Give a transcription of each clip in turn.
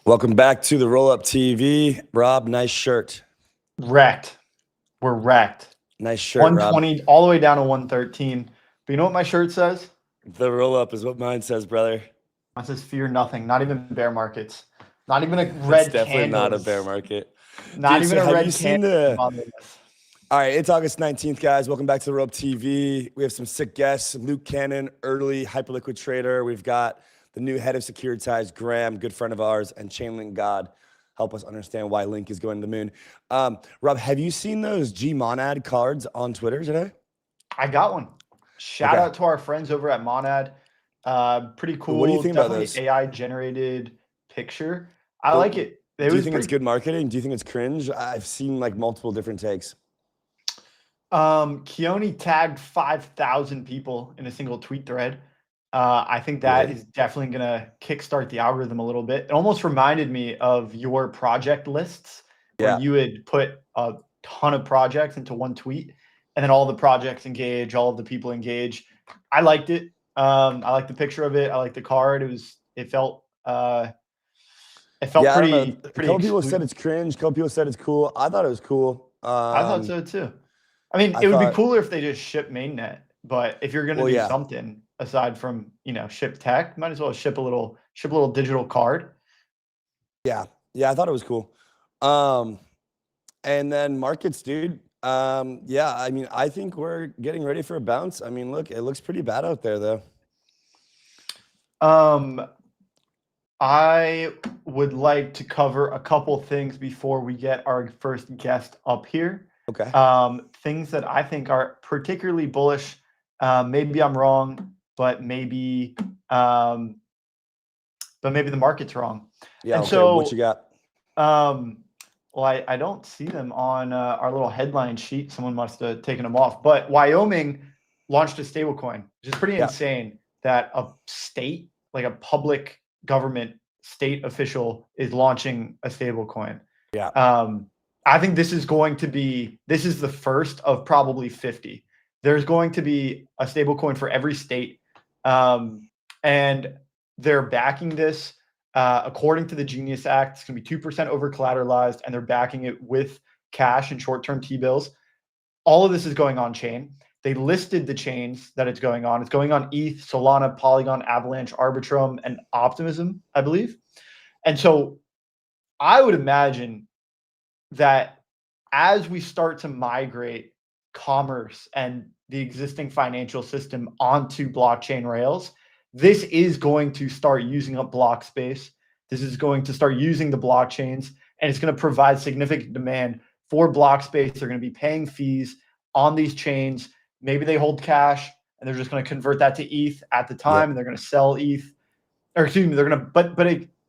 Welcome back to the Rollup TV. Rob, nice shirt. Wrecked. We're wrecked. Nice shirt, 120 Rob. all the way down to 113. But you know what my shirt says? The Rollup is what mine says, brother. Mine says fear nothing. Not even bear markets. Not even a red It's definitely candle. not a bear market. Not Dude, even so a red have you seen candle. All right, it's August 19th, guys. Welcome back to the Rollup TV. We have some sick guests. 𝘗𝘗𝘦𝘚𝘗𝘠, early hyperliquid trader. We've got the new head of 𝘗𝘯𝘷𝘦, 𝘗𝘠𝘮, good friend of ours, and Chainlink God. Help us understand why Link is going to the moon. Rob, have you seen those 𝘗𝘯𝘏𝑚𝑜NAD cards on Twitter today? I got one. Shout out to our friends over at Monad. Pretty cool. What do you think about Definitely those? AI generated picture. I like it. Do you think it's good marketing? Do you think it's cringe? I've seen like multiple different takes. 𝘗𝘯𝘕 tagged 5,000 people in a single tweet thread. I think that is definitely going to kickstart the algorithm a little bit. It almost reminded me of your project lists where you would put a ton of projects into one tweet and then all the projects engage, all of the people engage. I liked it. I like the picture of it. I like the card. It felt pretty. A couple people said it's cringe. A couple people said it's cool. I thought it was cool. I thought so too. I mean, it would be cooler if they just ship mainnet, but if you're going to do something aside from, ship tech, might as well ship a little digital card. Yeah. I thought it was cool. And then markets, dude. I mean, I think we're getting ready for a bounce. I mean, look, it looks pretty bad out there though. I would like to cover a couple things before we get our first guest up here. Okay. Things that I think are particularly bullish. Maybe I'm wrong, but maybe the market's wrong. Yeah. Okay. So what you got? Well, I don't see them on our little headline sheet. Someone must have taken them off. But Wyoming launched a stablecoin, which is pretty insane that a state, like a public government state official, is launching a stablecoin. Yeah. I think this is the first of probably 50. There's going to be a stablecoin for every state. And they're backing this. According to the Genius Act, it's going to be 2% over collateralized, and they're backing it with cash and short-term T-bills. All of this is going on chain. They listed the chains that it's going on. It's going on ETH, Solana, Polygon, Avalanche, Arbitrum, and Optimism, I believe. And so I would imagine that as we start to migrate commerce and the existing financial system onto blockchain rails, this is going to start using up block space. This is going to start using the blockchains, and it's going to provide significant demand for block space. They're going to be paying fees on these chains. Maybe they hold cash and they're just going to convert that to ETH at the time, and they're going to sell ETH. Or excuse me, they're going to, but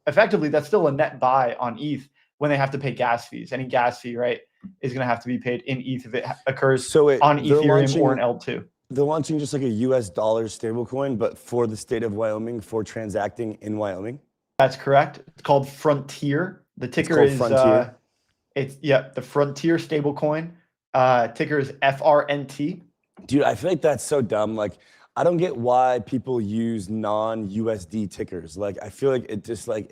effectively that's still a net buy on ETH when they have to pay gas fees. Any gas fee, right, is going to have to be paid in ETH if it occurs on Ethereum or an L2. They're launching just like a US dollar stablecoin, but for the state of Wyoming, for transacting in Wyoming. That's correct. It's called Frontier. The ticker is Frontier. The Frontier stablecoin. Ticker is FRNT. Dude, I feel like that's so dumb. Like, I don't get why people use non-USD tickers. Like, I feel like it just like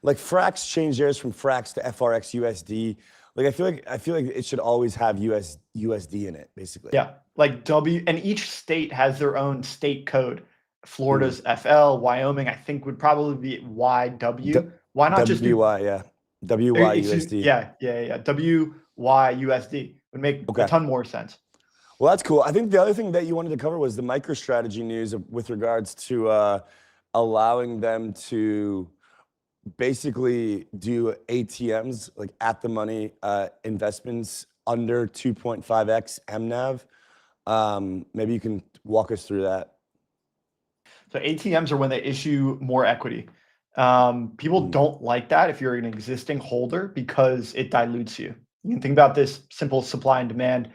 like Frax changed theirs from Frax to FRXUSD. Like, I feel like it should always have USD in it, basically. Yeah, like and each state has their own state code. Florida's FL, Wyoming, I think, would probably be YW. Why not just do WY? Yeah, WYUSD. Yeah. WYUSD would make a ton more sense. Well, that's cool. I think the other thing that you wanted to cover was the MicroStrategy news with regards to allowing them to basically do ATMs, like at the money investments under 2.5x MNAV. Maybe you can walk us through that. So ATMs are when they issue more equity. People don't like that if you're an existing holder because it dilutes you. You can think about this simple supply and demand.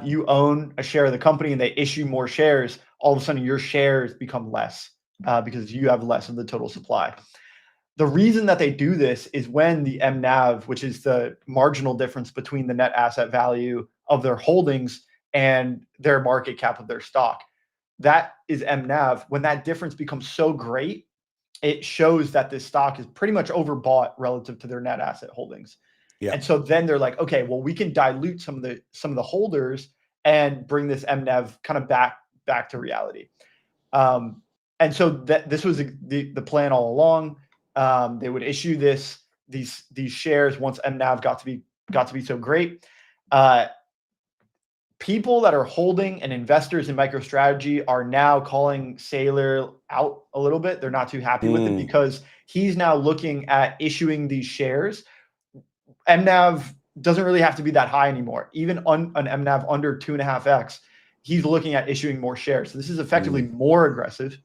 You own a share of the company and they issue more shares, all of a sudden your shares become less because you have less of the total supply. The reason that they do this is when the MNAV, which is the marginal difference between the net asset value of their holdings and their market cap of their stock, that is MNAV. When that difference becomes so great, it shows that this stock is pretty much overbought relative to their net asset holdings. Yeah. And so then they're like, okay, well, we can dilute some of the holders and bring this MNAV kind of back to reality. And so this was the plan all along. They would issue these shares once MNAV got to be so great. People that are holding and investors in MicroStrategy are now calling Saylor out a little bit. They're not too happy with it because he's now looking at issuing these shares. MNAV doesn't really have to be that high anymore. Even on an MNAV under 2.5x, he's looking at issuing more shares. So this is effectively more aggressive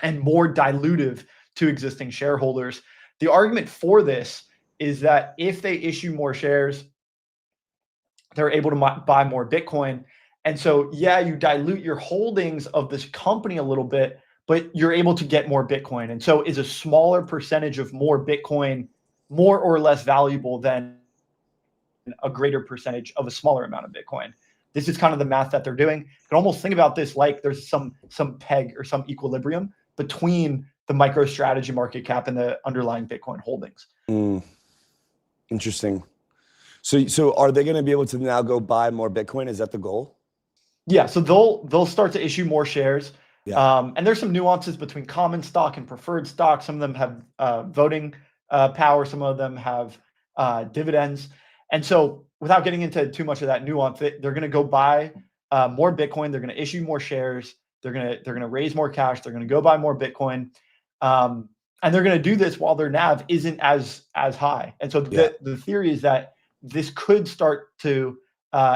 and more dilutive to existing shareholders. The argument for this is that if they issue more shares, they're able to buy more Bitcoin. And so, yeah, you dilute your holdings of this company a little bit, but you're able to get more Bitcoin. And so is a smaller percentage of more Bitcoin more or less valuable than a greater percentage of a smaller amount of Bitcoin? This is kind of the math that they're doing. You can almost think about this like there's some peg or some equilibrium between the MicroStrategy market cap and the underlying Bitcoin holdings. Interesting. So are they going to be able to now go buy more Bitcoin? Is that the goal? Yeah. So they'll start to issue more shares. Yeah. And there's some nuances between common stock and preferred stock. Some of them have voting power. Some of them have dividends. And so without getting into too much of that nuance, they're going to go buy more Bitcoin. They're going to issue more shares. They're going to raise more cash. They're going to go buy more Bitcoin. And they're going to do this while their NAV isn't as high. And so the theory is that this could start to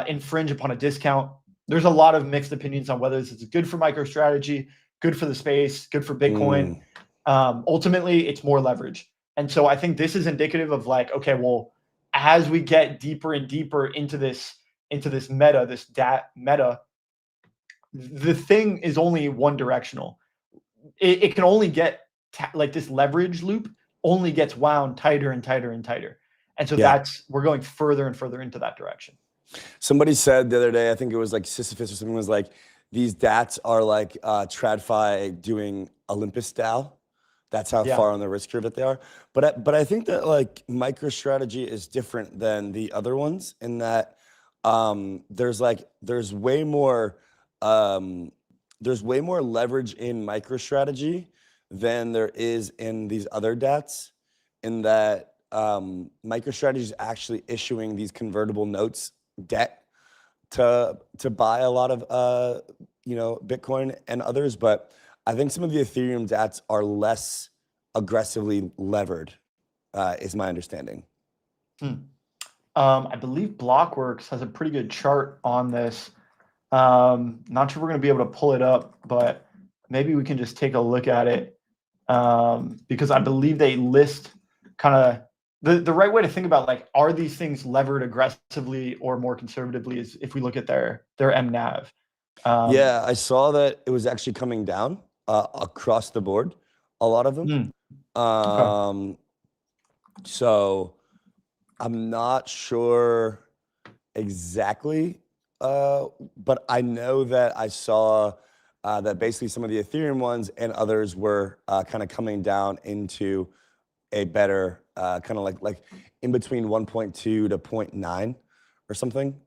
infringe upon a discount. There's a lot of mixed opinions on whether this is good for MicroStrategy, good for the space, good for Bitcoin. Ultimately, it's more leverage. And so I think this is indicative of like, okay, well, as we get deeper and deeper into this meta, meta, the thing is only one directional. It can only get like this leverage loop only gets wound tighter and tighter and tighter. And so we're going further and further into that direction. Somebody said the other day, I think it was like Sisyphus or something, was like, these DATs are like TradFi doing Olympus DAO. That's how far on the risk curve that they are. But I think that like MicroStrategy is different than the other ones in that there's way more leverage in MicroStrategy than there is in these other DATs, in that MicroStrategy is actually issuing these convertible notes debt to buy a lot of Bitcoin and others. But I think some of the Ethereum DATs are less aggressively levered, is my understanding. I believe Blockworks has a pretty good chart on this. Not sure we're going to be able to pull it up, but maybe we can just take a look at it, because I believe they list kind of the right way to think about, like, are these things levered aggressively or more conservatively, is if we look at their MNAV. Yeah, I saw that it was actually coming down across the board, a lot of them. Okay. So I'm not sure exactly, but I know that I saw that basically some of the Ethereum ones and others were kind of coming down into a better kind of like in between 1.2 to 0.9 or something.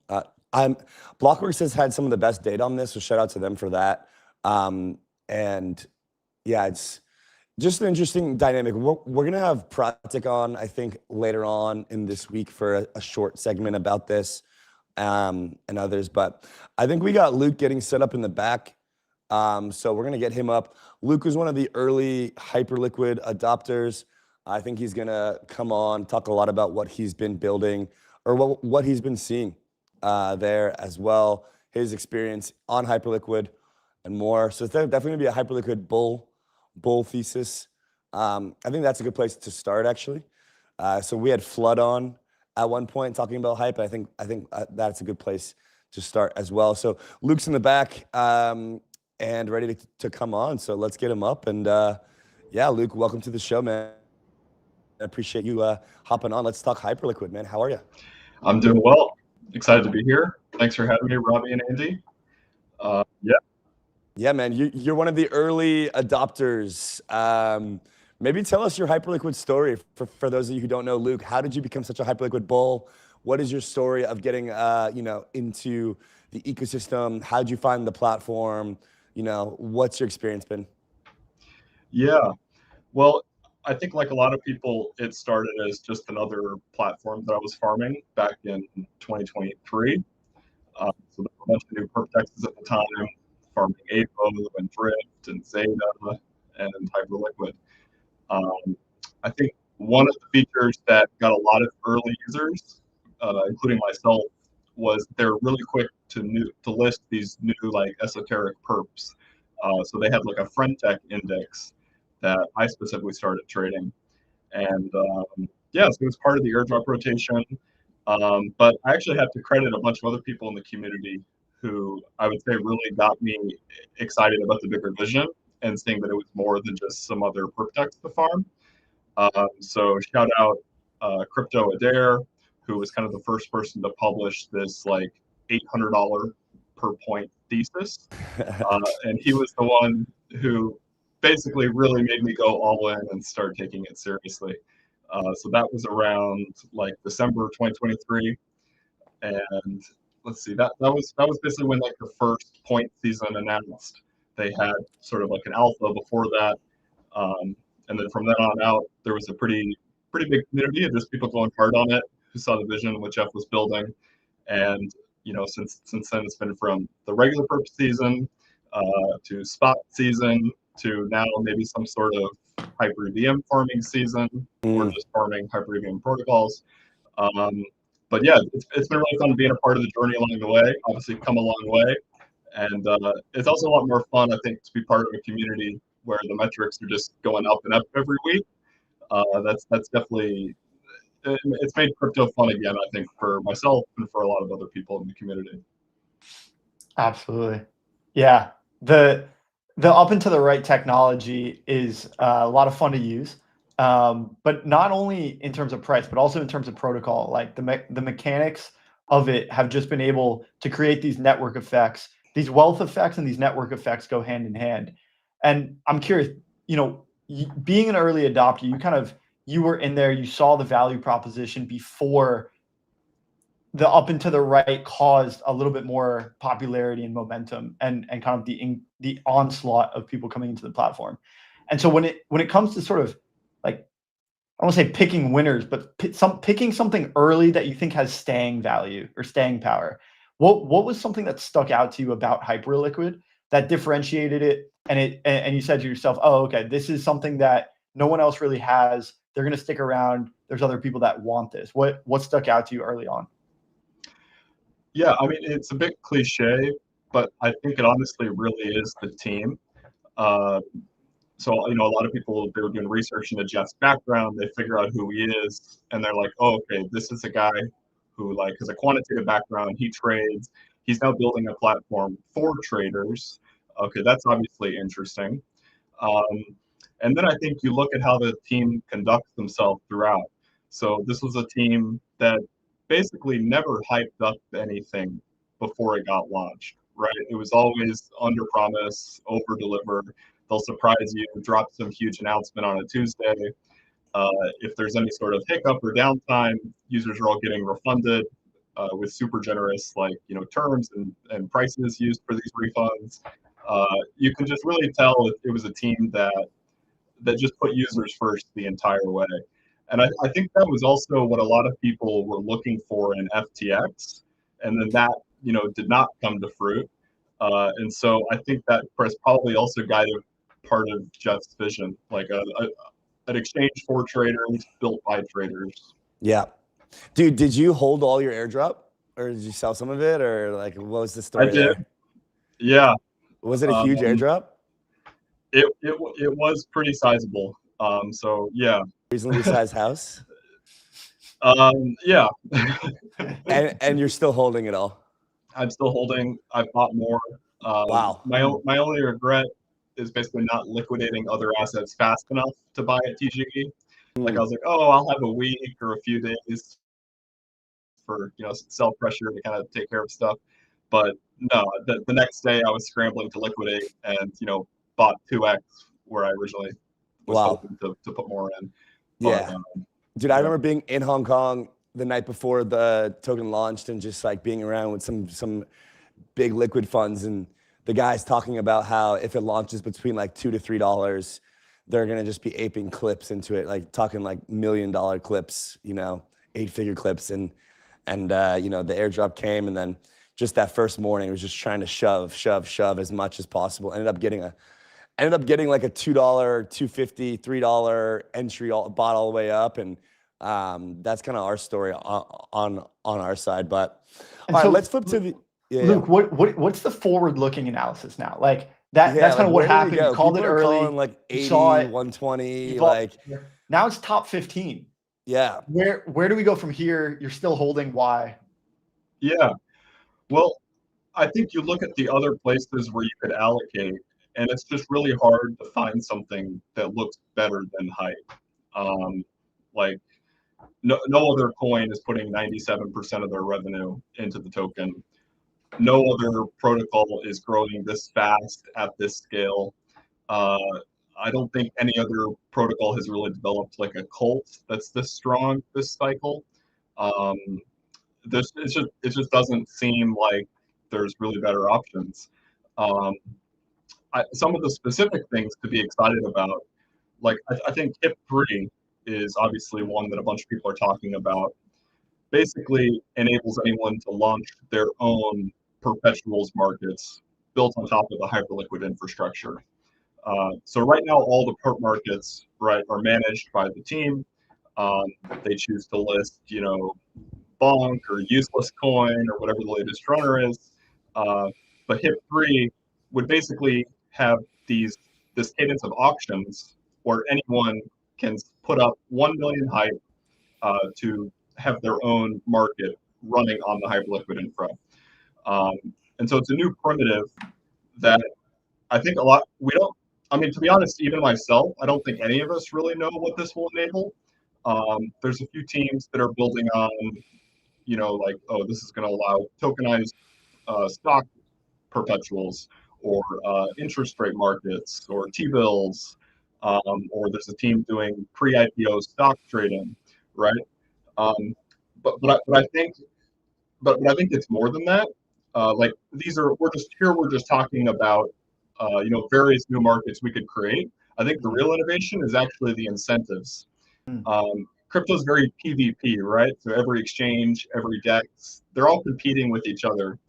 Blockworks has had some of the best data on this, so shout out to them for that. And yeah, it's just an interesting dynamic. We're gonna have Pratik on, I think, later on in this week for a short segment about this and others. But I think we got Luke getting set up in the back. So we're gonna get him up. Luke was one of the early Hyperliquid adopters. I think he's gonna come on, talk a lot about what he's been building or what he's been seeing there as well, his experience on Hyperliquid and more. So it's definitely gonna be a Hyperliquid bull thesis. I think that's a good place to start, actually. So we had Flood on at one point talking about hype. I think that's a good place to start as well. So Luke's in the back and ready to come on. So let's get him up. And yeah, Luke, welcome to the show, man. I appreciate you hopping on. Let's talk Hyperliquid, man. How are you? I'm doing well. Excited to be here. Thanks for having me, Robbie and Andy. Yeah, man, you're one of the early adopters. Maybe tell us your Hyperliquid story. For those of you who don't know, Luke, how did you become such a Hyperliquid bull? What is your story of getting into the ecosystem? How'd you find the platform? What's your experience been? Yeah, well, I think like a lot of people, it started as just another platform that I was farming back in 2023. So there were a bunch of new perp dexes at the time, farming 𝘂𝘂 and Drift and Zeta and Hyperliquid. I think one of the features that got a lot of early users, including myself, was they're really quick to list these new like esoteric perps. So they had like a friend tech index that I specifically started trading, and yeah, so it was part of the airdrop rotation. But I actually have to credit a bunch of other people in the community who I would say really got me excited about the bigger vision and seeing that it was more than just some other perp dex to farm. So shout out 𝘗𝘁𝗧𝗓𝗏, who was kind of the first person to publish this like $800 per point thesis. And he was the one who basically really made me go all in and start taking it seriously. So that was around like December 2023. And let's see, that was basically when like the first point season announced. They had sort of like an alpha before that. And then from then on out, there was a pretty big community of just people going hard on it, who saw the vision what Jeff was building. And since then, it's been from the regular perp season to spot season to now maybe some sort of hyper EVM farming season, or just farming hyper EVM protocols. But yeah, it's been really fun being a part of the journey along the way. Obviously, come a long way, and it's also a lot more fun, I think, to be part of a community where the metrics are just going up and up every week. That's definitely, it's made crypto fun again, I think, for myself and for a lot of other people in the community. Absolutely. Yeah. The up and to the right technology is a lot of fun to use. But not only in terms of price, but also in terms of protocol. Like the mechanics of it have just been able to create these network effects. These wealth effects and these network effects go hand in hand. And I'm curious, being an early adopter, you were in there, you saw the value proposition before the up and to the right caused a little bit more popularity and momentum and kind of the onslaught of people coming into the platform. And so when it comes to sort of like, I don't want to say picking winners, but picking something early that you think has staying value or staying power, what was something that stuck out to you about Hyperliquid that differentiated it? And you said to yourself, oh, okay, this is something that no one else really has. They're going to stick around. There's other people that want this. What stuck out to you early on? Yeah, I mean, it's a bit cliche, but I think it honestly really is the team. So, a lot of people, they were doing research into Jeff's background, they figure out who he is, and they're like, oh, okay, this is a guy who like has a quantitative background, he trades, he's now building a platform for traders. Okay, that's obviously interesting. And then I think you look at how the team conducts themselves throughout. So this was a team that basically never hyped up anything before it got launched, right? It was always under promise, over deliver. They'll surprise you, drop some huge announcement on a Tuesday. If there's any sort of hiccup or downtime, users are all getting refunded with super generous terms and prices used for these refunds. You can just really tell it was a team that just put users first the entire way. And I think that was also what a lot of people were looking for in FTX. And then that, did not come to fruit. And so I think that probably also guided part of Jeff's vision, like an exchange for traders built by traders. Yeah. Dude, did you hold all your airdrop, or did you sell some of it, or like what was the story? I did. There? Yeah. Was it a huge airdrop? It was pretty sizable. So yeah. Reasonably sized house? Yeah. and you're still holding it all? I'm still holding. I bought more. Wow. My only regret is basically not liquidating other assets fast enough to buy at TGE. Like I was like, oh, I'll have a week or a few days for sell pressure to kind of take care of stuff. But No, the next day I was scrambling to liquidate and, bought 2x where I originally was Wow. hoping to put more in. But, Yeah. Dude, I remember being in Hong Kong the night before the token launched and just like being around with some big liquid funds, and the guys talking about how if it launches between like $2 to $3, they're gonna just be aping clips into it, like talking like $1 million clips, 8-figure clips, and the airdrop came, and then just that first morning it was just trying to shove as much as possible. Ended up getting like a $2, $2.50, $3 entry, bought all the way up, and that's kind of our story on our side. But all right, let's flip to the Luke. What's the forward-looking analysis now? Like that's kind of what happened. You called it early, like 80, saw it, 120, now it's top 15. Yeah. Where do we go from here? You're still holding. Why? Yeah. Well, I think you look at the other places where you could allocate, and it's just really hard to find something that looks better than hype. Like no other coin is putting 97% of their revenue into the token. No other protocol is growing this fast at this scale. I don't think any other protocol has really developed like a cult that's this strong this cycle. It just doesn't seem like there's really better options. Some of the specific things to be excited about, like I think HIP-3 is obviously one that a bunch of people are talking about. Basically enables anyone to launch their own perpetuals markets built on top of the hyperliquid infrastructure. So right now, all the perp markets, right, are managed by the team. They choose to list, bonk or useless coin or whatever the latest runner is. But HIP-3 would basically have this cadence of auctions where anyone can put up 1 million hype to have their own market running on the hyperliquid infra. And so it's a new primitive that I think to be honest, even myself, I don't think any of us really know what this will enable. There's a few teams that are building on, this is going to allow tokenized stock perpetuals or interest rate markets or T-bills, or there's a team doing pre-IPO stock trading, right? But I think it's more than that. We're just talking about various new markets we could create. I think the real innovation is actually the incentives. Crypto is very PvP, right? So every exchange, every DEX, they're all competing with each other.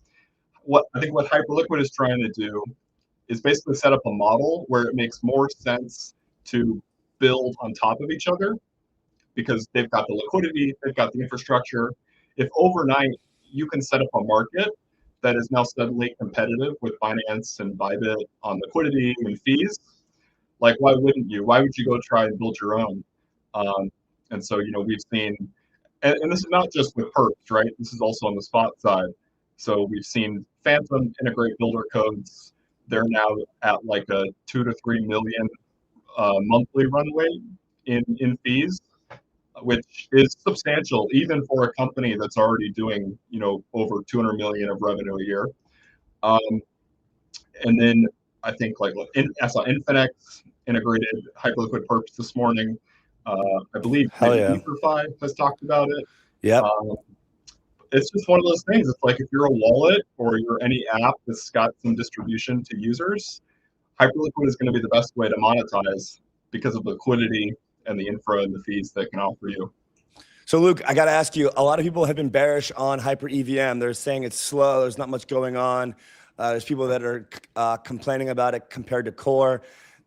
What Hyperliquid is trying to do is basically set up a model where it makes more sense to build on top of each other because they've got the liquidity, they've got the infrastructure. If overnight you can set up a market that is now suddenly competitive with Binance and Bybit on liquidity and fees, like why wouldn't you? Why would you go try and build your own? And so, we've seen, and this is not just with perps, right? This is also on the spot side. So we've seen Phantom integrate builder codes. They're now at like a 2 to 3 million monthly runway in fees, which is substantial even for a company that's already doing, over 200 million of revenue a year. And then I think I saw Infinex integrated hyperliquid perps this morning. I believe 𝘱𝘭𝘓𝘱 has talked about it. Yeah. It's just one of those things. It's like if you're a wallet or you're any app that's got some distribution to users, Hyperliquid is going to be the best way to monetize because of the liquidity and the infra and the fees that can offer you. So Luke, I got to ask you, a lot of people have been bearish on Hyper EVM. They're saying it's slow. There's not much going on. There's people that are complaining about it compared to Core.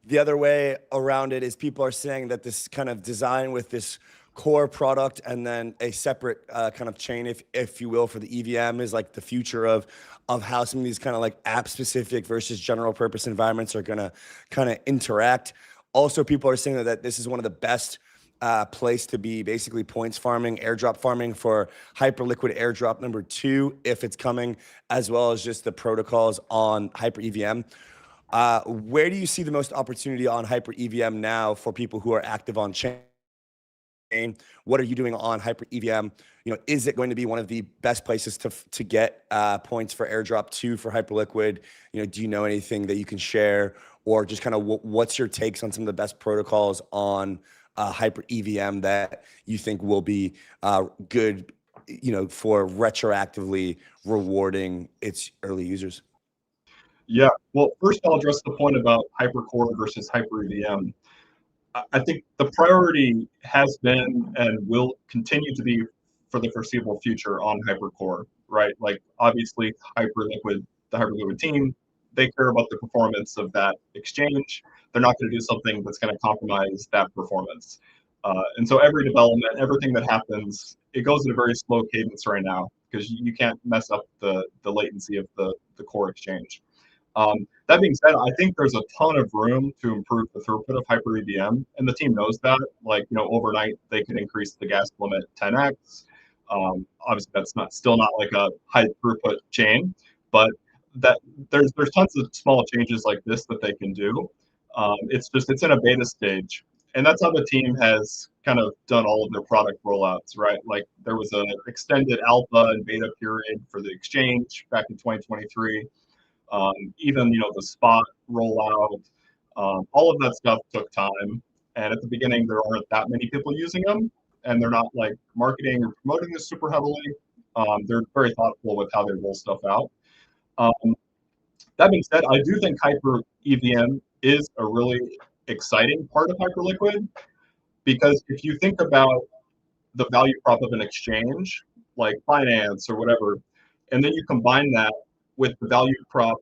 The other way around it is people are saying that this kind of design with this Core product and then a separate kind of chain, if you will, for the EVM is like the future of how some of these kind of like app specific versus general purpose environments are going to kind of interact. Also, people are saying that this is one of the best place to be basically points farming, airdrop farming for Hyperliquid airdrop number 2, if it's coming, as well as just the protocols on Hyper EVM. Where do you see the most opportunity on Hyper EVM now for people who are active on chain chain? What are you doing on Hyper EVM? Is it going to be one of the best places to get points for airdrop 2 for Hyperliquid? Do you know anything that you can share, or just kind of what's your takes on some of the best protocols on Hyper EVM that you think will be good, for retroactively rewarding its early users? Yeah, well, first I'll address the point about Hypercore versus Hyper EVM. I think the priority has been and will continue to be for the foreseeable future on Hypercore, right? Like obviously Hyperliquid, the Hyperliquid team, they care about the performance of that exchange. They're not going to do something that's going to compromise that performance. And so every development, everything that happens, it goes at a very slow cadence right now because you can't mess up the latency of the core exchange. That being said, I think there's a ton of room to improve the throughput of Hyper EVM, and the team knows that. Like, overnight they could increase the gas limit 10x. Obviously, that's still not like a high throughput chain, but that there's tons of small changes like this that they can do. It's in a beta stage, and that's how the team has kind of done all of their product rollouts, right? Like there was an extended alpha and beta period for the exchange back in 2023. Even the spot rollout, all of that stuff took time. And at the beginning, there aren't that many people using them, and they're not like marketing or promoting this super heavily. They're very thoughtful with how they roll stuff out. That being said, I do think Hyper EVM is a really exciting part of Hyperliquid, because if you think about the value prop of an exchange, like finance or whatever, and then you combine that with the value prop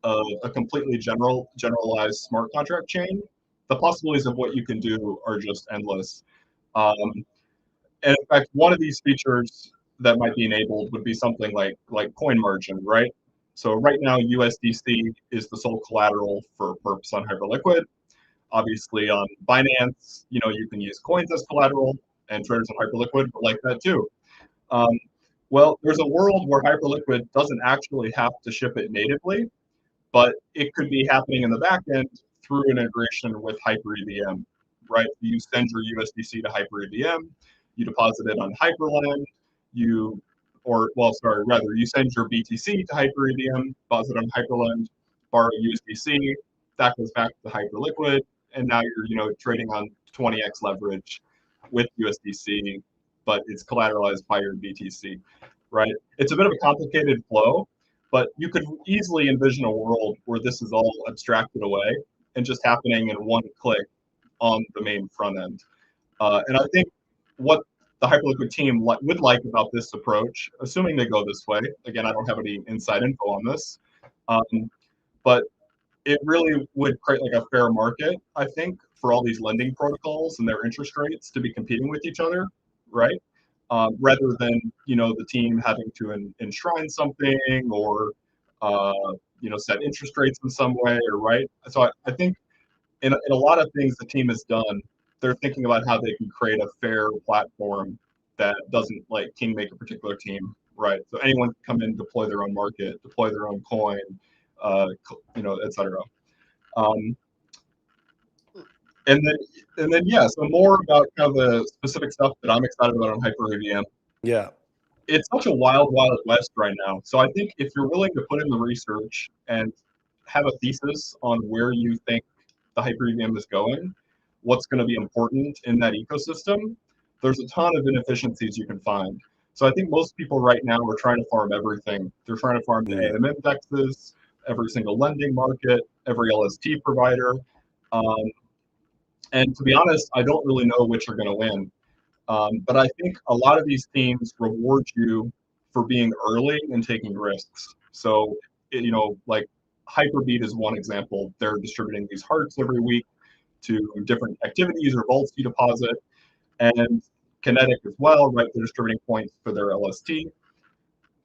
of a completely generalized smart contract chain, the possibilities of what you can do are just endless. And in fact, one of these features that might be enabled would be something like coin margin, right? So right now, USDC is the sole collateral for perps on Hyperliquid. Obviously, on Binance, you can use coins as collateral, and traders on Hyperliquid would like that too. Well, there's a world where Hyperliquid doesn't actually have to ship it natively, but it could be happening in the back end through an integration with Hyper EVM, right? You send your USDC to Hyper EVM, you deposit it on Hyperland, you send your BTC to Hyper EVM, deposit on Hyperland, borrow USDC, that goes back to Hyperliquid, and now you're trading on 20x leverage with USDC, but it's collateralized by your BTC, right? It's a bit of a complicated flow, but you could easily envision a world where this is all abstracted away and just happening in one click on the main front end. And I think what the Hyperliquid team would like about this approach, assuming they go this way, again, I don't have any inside info on this, but it really would create like a fair market, I think, for all these lending protocols and their interest rates to be competing with each other, right? Rather than the team having to enshrine something or set interest rates in some way, or right. So I think in a lot of things the team has done, they're thinking about how they can create a fair platform that doesn't like kingmake a particular team, right? So anyone can come in, deploy their own market, deploy their own coin, etc. And then yeah, so more about kind of the specific stuff that I'm excited about on Hyper EVM. Yeah. It's such a wild west right now. So I think if you're willing to put in the research and have a thesis on where you think the Hyper EVM is going, what's going to be important in that ecosystem, there's a ton of inefficiencies you can find. So I think most people right now are trying to farm everything. They're trying to farm the AM indexes, every single lending market, every LST provider. And to be honest, I don't really know which are going to win. But I think a lot of these teams reward you for being early and taking risks. So, like Hyperbeat is one example. They're distributing these hearts every week to different activities or vaults you deposit. And Kinetic as well, right? They're distributing points for their LST.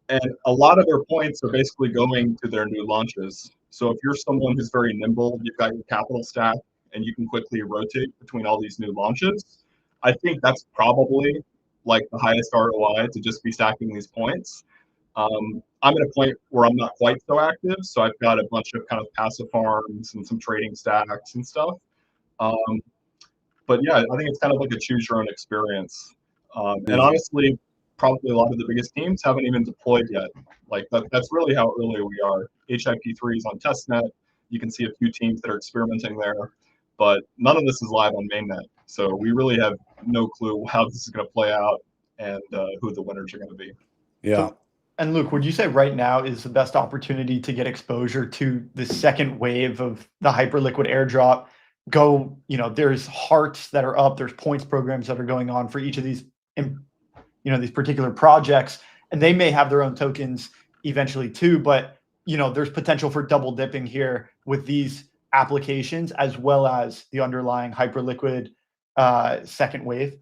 And a lot of their points are basically going to their new launches. So if you're someone who's very nimble, you've got your capital stack, and you can quickly rotate between all these new launches, I think that's probably like the highest ROI to just be stacking these points. I'm at a point where I'm not quite so active, so I've got a bunch of kind of passive farms and some trading stacks and stuff. but yeah, I think it's kind of like a choose your own experience. And honestly, probably a lot of the biggest teams haven't even deployed yet. Like that's really how early we are. HIP3 is on testnet. You can see a few teams that are experimenting there, but none of this is live on mainnet. So we really have no clue how this is going to play out and who the winners are going to be. Yeah. And Luke, would you say right now is the best opportunity to get exposure to the second wave of the Hyperliquid airdrop? There's hearts that are up, there's points programs that are going on for each of these, these particular projects, and they may have their own tokens eventually too, but there's potential for double dipping here with these applications as well as the underlying Hyperliquid second wave.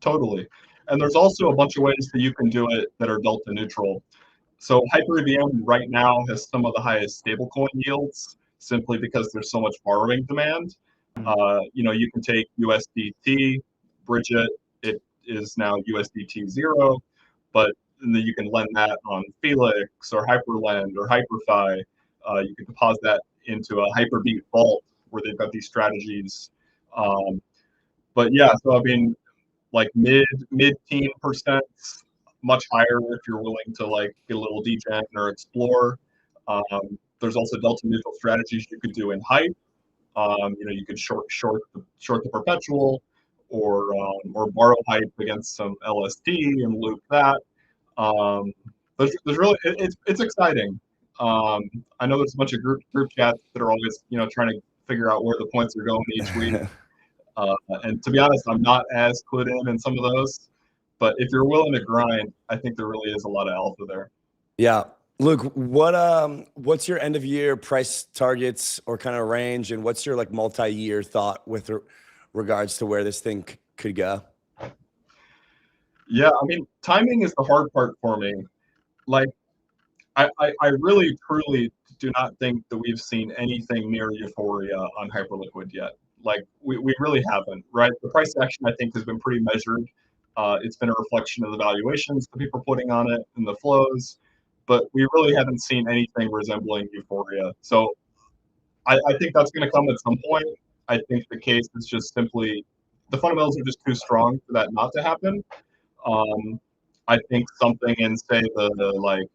Totally. And there's also a bunch of ways that you can do it that are delta neutral. So HyperEVM right now has some of the highest stablecoin yields simply because there's so much borrowing demand. You can take USDT, bridge it. It is now USDT 0, but then you can lend that on Felix or Hyperlend or HyperFi. You can deposit that into a Hyperbeat vault where they've got these strategies. But yeah, so I mean, like mid-teen %, much higher if you're willing to like get a little degen or explore. There's also delta neutral strategies you could do in Hype. You could short the perpetual or borrow Hype against some LST and loop that. There's really it's exciting. I know there's a bunch of group chats that are always trying to figure out where the points are going each week. And to be honest, I'm not as clued in some of those, but if you're willing to grind, I think there really is a lot of alpha there. Yeah. Luke, what's your end of year price targets or kind of range, and what's your like multi-year thought with regards to where this thing could go? Yeah, I mean, timing is the hard part for me. Like, I really truly do not think that we've seen anything near euphoria on Hyperliquid yet. Like we really haven't, right? The price action I think has been pretty measured. It's been a reflection of the valuations that people are putting on it and the flows, but we really haven't seen anything resembling euphoria. So I think that's going to come at some point. I think the case is just simply the fundamentals are just too strong for that not to happen. I think something in say the like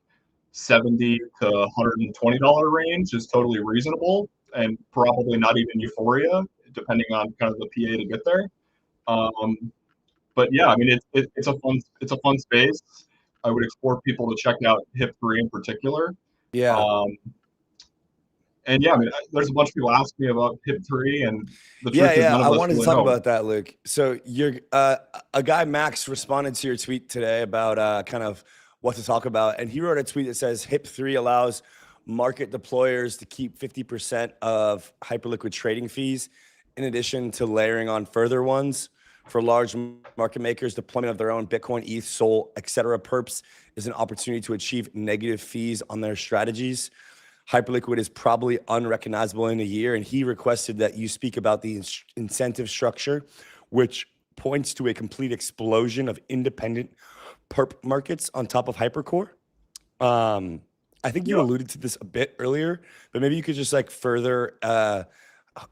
$70 to $120 range is totally reasonable and probably not even euphoria, depending on kind of the PA to get there. But yeah, I mean, it's a fun space. I would explore people to check out HIP3 in particular. Yeah. And yeah, I mean, there's a bunch of people ask me about HIP3 and the truth Yeah, is none of I us wanted to really talk know. about that, Luke. So you're a guy, Max, responded to your tweet today about kind of what to talk about, and he wrote a tweet that says HIP3 allows market deployers to keep 50% of Hyperliquid trading fees, in addition to layering on further ones. For large market makers, deployment of their own Bitcoin, ETH, SOL, etc. perps is an opportunity to achieve negative fees on their strategies. Hyperliquid is probably unrecognizable in a year, and he requested that you speak about the incentive structure, which points to a complete explosion of independent perp markets on top of Hypercore. I think you alluded to this a bit earlier, but maybe you could just like further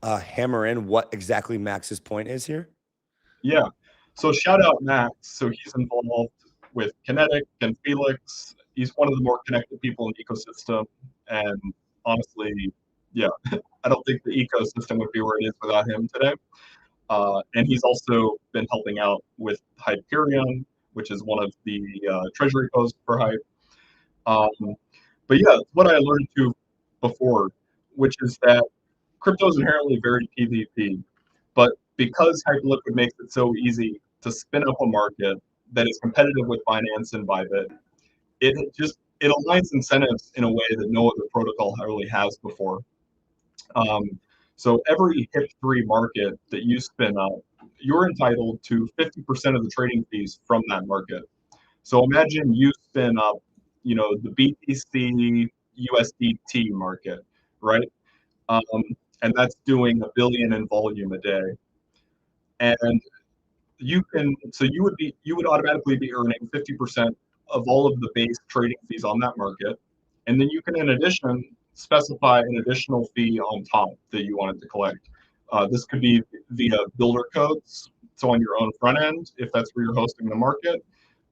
hammer in what exactly Max's point is here. Yeah. So shout out Max. So he's involved with Kinetic and Felix. He's one of the more connected people in the ecosystem. And honestly, yeah, I don't think the ecosystem would be where it is without him today. And he's also been helping out with Hyperion, which is one of the treasury posts for Hype. But yeah, what I alluded to before, which is that crypto is inherently very PvP. But because Hyperliquid makes it so easy to spin up a market that is competitive with Binance and Bybit, it aligns incentives in a way that no other protocol really has before. So every HIP3 market that you spin up, you're entitled to 50% of the trading fees from that market. So imagine you spin up, the BTC USDT market, right? And that's doing $1 billion in volume a day. And you would automatically be earning 50% of all of the base trading fees on that market. And then you can, in addition, specify an additional fee on top that you wanted to collect. This could be via builder codes, so on your own front end, if that's where you're hosting the market.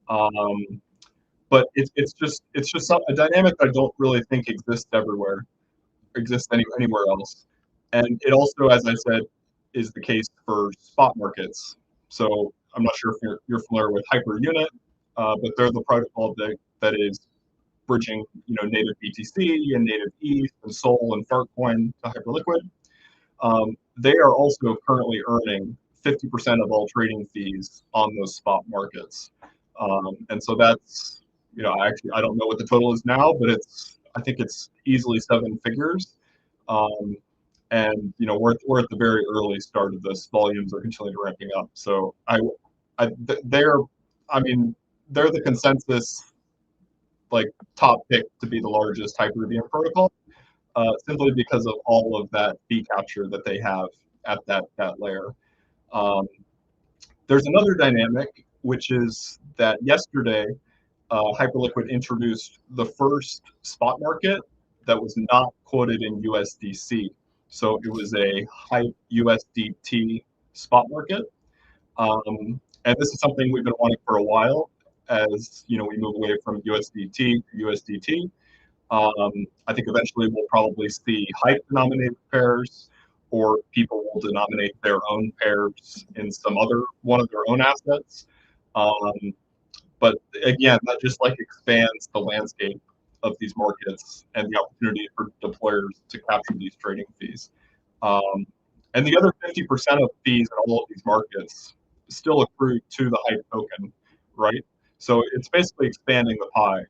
But it's just a dynamic I don't really think exists anywhere else. And it also, as I said, is the case for spot markets. So I'm not sure if you're familiar with HyperUnit, but they're the protocol that is bridging, native BTC and native ETH and Sol and Fartcoin to Hyperliquid. They are also currently earning 50% of all trading fees on those spot markets. And so that's, I don't know what the total is now, but I think it's easily 7 figures. And we're at the very early start of this. Volumes are continually ramping up. So they're the consensus top pick to be the largest Hyper-VM protocol, simply because of all of that fee capture that they have at that layer. There's another dynamic, which is that yesterday, Hyperliquid introduced the first spot market that was not quoted in USDC. So it was a Hype USDT spot market. And this is something we've been wanting for a while as we move away from USDT to USDT. I think eventually we'll probably see Hype denominated pairs, or people will denominate their own pairs in one of their own assets. But again, that just expands the landscape of these markets and the opportunity for deployers to capture these trading fees. And the other 50% of fees in all of these markets still accrue to the Hype token, right? So it's basically expanding the pie.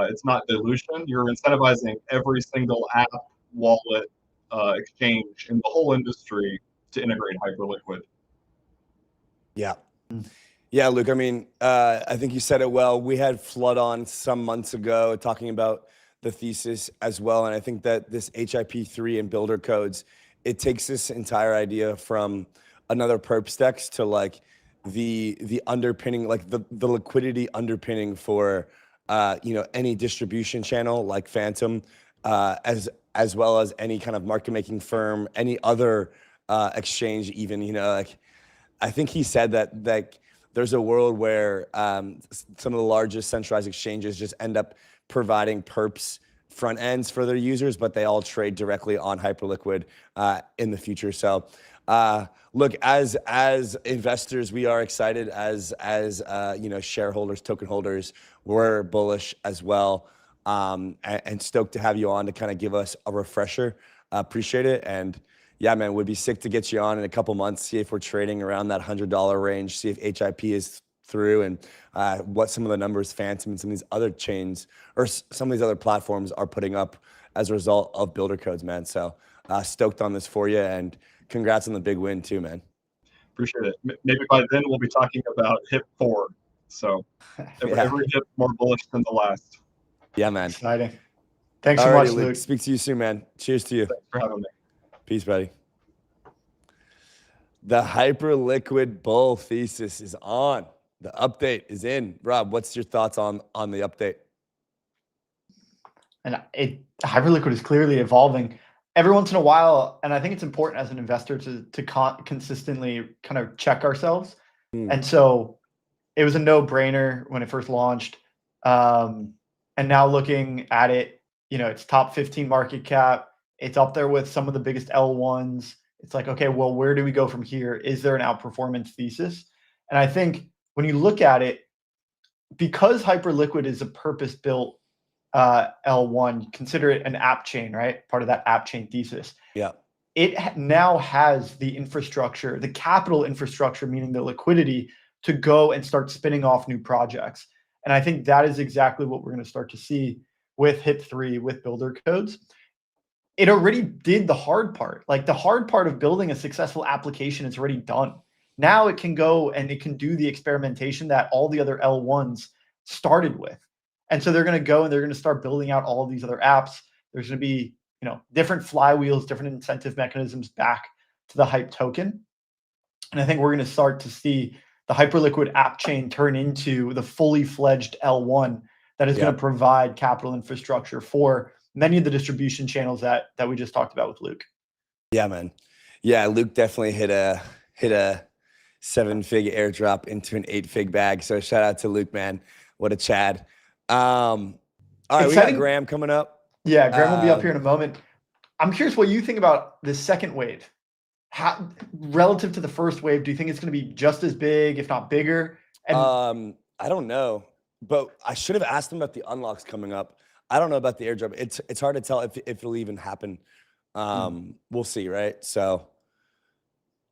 It's not dilution. You're incentivizing every single app, wallet, exchange in the whole industry to integrate Hyperliquid. Yeah. Yeah, Luke, I think you said it well. We had Flood on some months ago talking about the thesis as well. And I think that this HIP3 and builder codes, it takes this entire idea from another perps dex to the underpinning, the liquidity underpinning for any distribution channel like Phantom, as well as any kind of market making firm, any other exchange even. I think he said that there's a world where some of the largest centralized exchanges just end up providing perps front ends for their users, but they all trade directly on Hyperliquid in the future. So look, as investors, we are excited. As shareholders, token holders, we're bullish as well, and stoked to have you on to kind of give us a refresher. Appreciate it. And yeah, man, would be sick to get you on in a couple months, see if we're trading around that $100 range, see if HIP is through, and what some of the numbers Phantom and some of these other chains or some of these other platforms are putting up as a result of builder codes, man. So stoked on this for you, and congrats on the big win too, man. Appreciate it. Maybe by then we'll be talking about HIP 4. So every HIP more bullish than the last. Yeah, man. Exciting. Thanks so much, Luke. Speak to you soon, man. Cheers to you. Thanks for having me. Peace, buddy. The Hyperliquid bull thesis is on. The update is in. Rob, what's your thoughts on the update? And Hyperliquid is clearly evolving every once in a while. And I think it's important as an investor to consistently kind of check ourselves. And so it was a no-brainer when it first launched. And now looking at it, it's top 15 market cap. It's up there with some of the biggest L1s. It's like, okay, well, where do we go from here? Is there an outperformance thesis? And I think when you look at it, because Hyperliquid is a purpose-built L1, consider it an app chain, right? Part of that app chain thesis. Yeah. It now has the infrastructure, the capital infrastructure, meaning the liquidity to go and start spinning off new projects. And I think that is exactly what we're going to start to see with HIP3, with builder codes. It already did the hard part. The hard part of building a successful application is already done. Now it can go and it can do the experimentation that all the other L1s started with. And so they're going to go and they're going to start building out all of these other apps. There's going to be, different flywheels, different incentive mechanisms back to the Hype token. And I think we're going to start to see the Hyperliquid app chain turn into the fully fledged L1 that is going to provide capital infrastructure for many of the distribution channels that we just talked about with Luke. Yeah, man. Yeah, Luke definitely hit a 7-fig airdrop into an 8-fig bag. So shout out to Luke, man. What a Chad. All right, we got Exciting. Graham coming up. Yeah, Graham will be up here in a moment. I'm curious what you think about the second wave. How, relative to the first wave, do you think it's going to be just as big, if not bigger? And I don't know, but I should have asked him about the unlocks coming up. I don't know about the airdrop. It's hard to tell if it'll even happen. We'll see, right? So,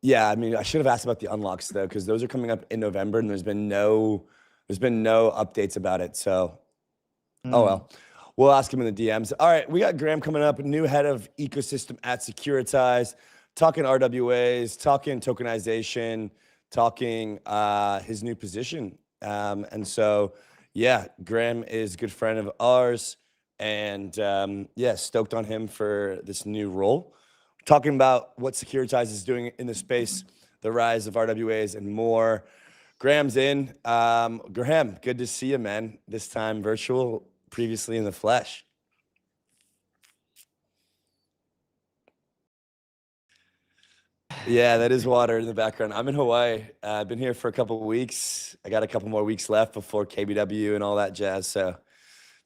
yeah, I mean, I should have asked about the unlocks though, because those are coming up in November, and there's been no updates about it. So, oh well. We'll ask him in the DMs. All right, we got Graham coming up, new head of ecosystem at 𝘗𝘳𝘧, talking RWAs, talking tokenization, talking his new position. And so, yeah, Graham is a good friend of ours, and yeah, stoked on him for this new role. Talking about what 𝘗𝘗𝘧 is doing in the space, the rise of RWAs, and more. Graham's in. Graham, good to see you, man. This time virtual, previously in the flesh. Yeah, that is water in the background. I'm in Hawaii. I've been here for a couple of weeks. I got a couple more weeks left before KBW and all that jazz. So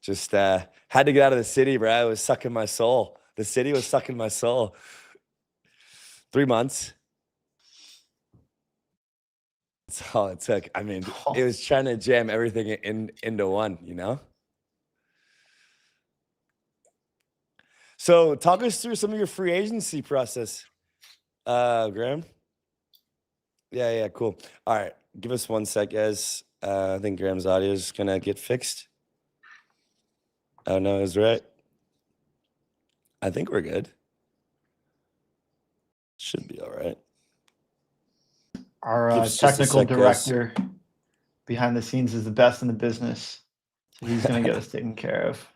just had to get out of the city, bro. It was sucking my soul. The city was sucking my soul. 3 months. That's all it took. I mean, it was trying to jam everything into one, you know? So talk us through some of your free agency process, Graham. Yeah, cool. All right, give us 1 sec, guys. I think Graham's audio is gonna get fixed. Oh no, is right. I think we're good. Should be all right. Our technical director behind the scenes is the best in the business, so he's gonna get us taken care of.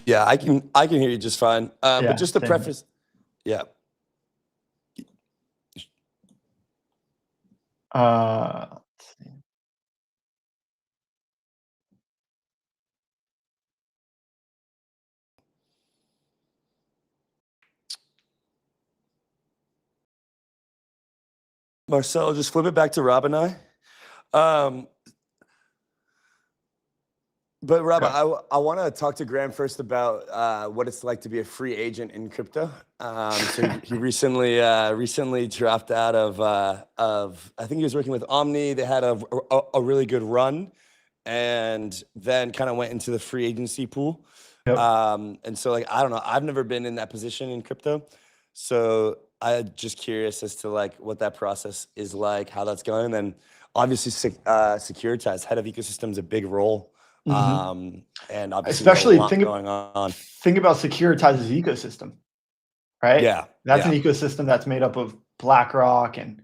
Yeah, I can hear you just fine. But just to preface, yeah. Let's see. Marcel, just flip it back to Rob and I. But Rob, I want to talk to Graham first about what it's like to be a free agent in crypto. So he recently dropped out of I think he was working with Omni. They had a really good run, and then kind of went into the free agency pool. Yep. And so like I don't know, I've never been in that position in crypto, so I'm just curious as to like what that process is like, how that's going. And then obviously 𝘗𝘗𝘧, head of ecosystem, is a big role. And obviously especially going on. Think about 𝘗𝘗𝘧's ecosystem, right? Yeah, that's an ecosystem that's made up of BlackRock and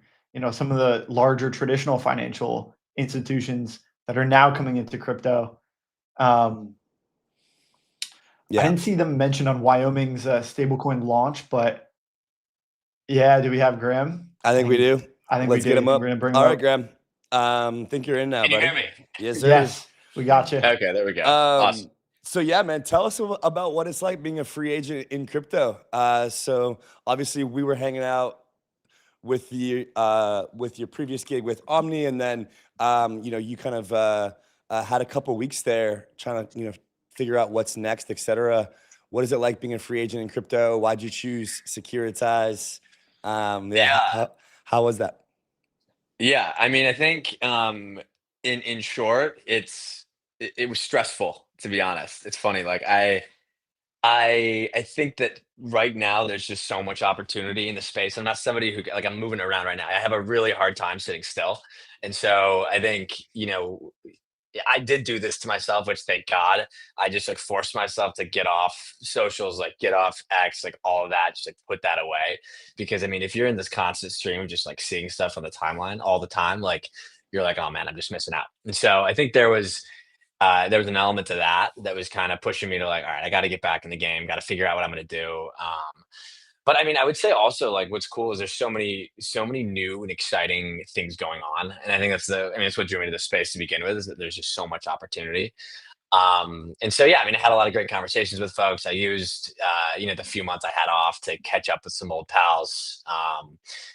some of the larger traditional financial institutions that are now coming into crypto. I didn't see them mentioned on Wyoming's stablecoin launch, but yeah, do we have Graham? I think we do. I think Let's we get him up. We're gonna bring All him right, up. Graham. Think you're in now, Can buddy. you hear me? Yes, sir. Yes, we got you. Okay, there we go. Awesome. So yeah, man, tell us about what it's like being a free agent in crypto. So obviously we were hanging out with your previous gig with Omni, and then you kind of had a couple weeks there trying to figure out what's next, etc. What is it like being a free agent in crypto? Why'd you choose 𝘗𝘗𝘧? How was that? Yeah, I mean, I think in short, it was stressful, to be honest. It's funny, like I think that right now there's just so much opportunity in the space. I'm not somebody who like I'm moving around right now. I have a really hard time sitting still, and so I think I did do this to myself, which thank God. I just like forced myself to get off socials, like get off X, like all of that, just like put that away. Because I mean, if you're in this constant stream of just like seeing stuff on the timeline all the time, like you're like, oh man, I'm just missing out. And so I think there was an element to that was kind of pushing me to like, all right, I got to get back in the game, got to figure out what I'm going to do. But I mean, I would say also like what's cool is there's so many new and exciting things going on, and I think I mean, it's what drew me to the space to begin with is that there's just so much opportunity. And so, yeah, I mean, I had a lot of great conversations with folks. I used, the few months I had off to catch up with some old pals,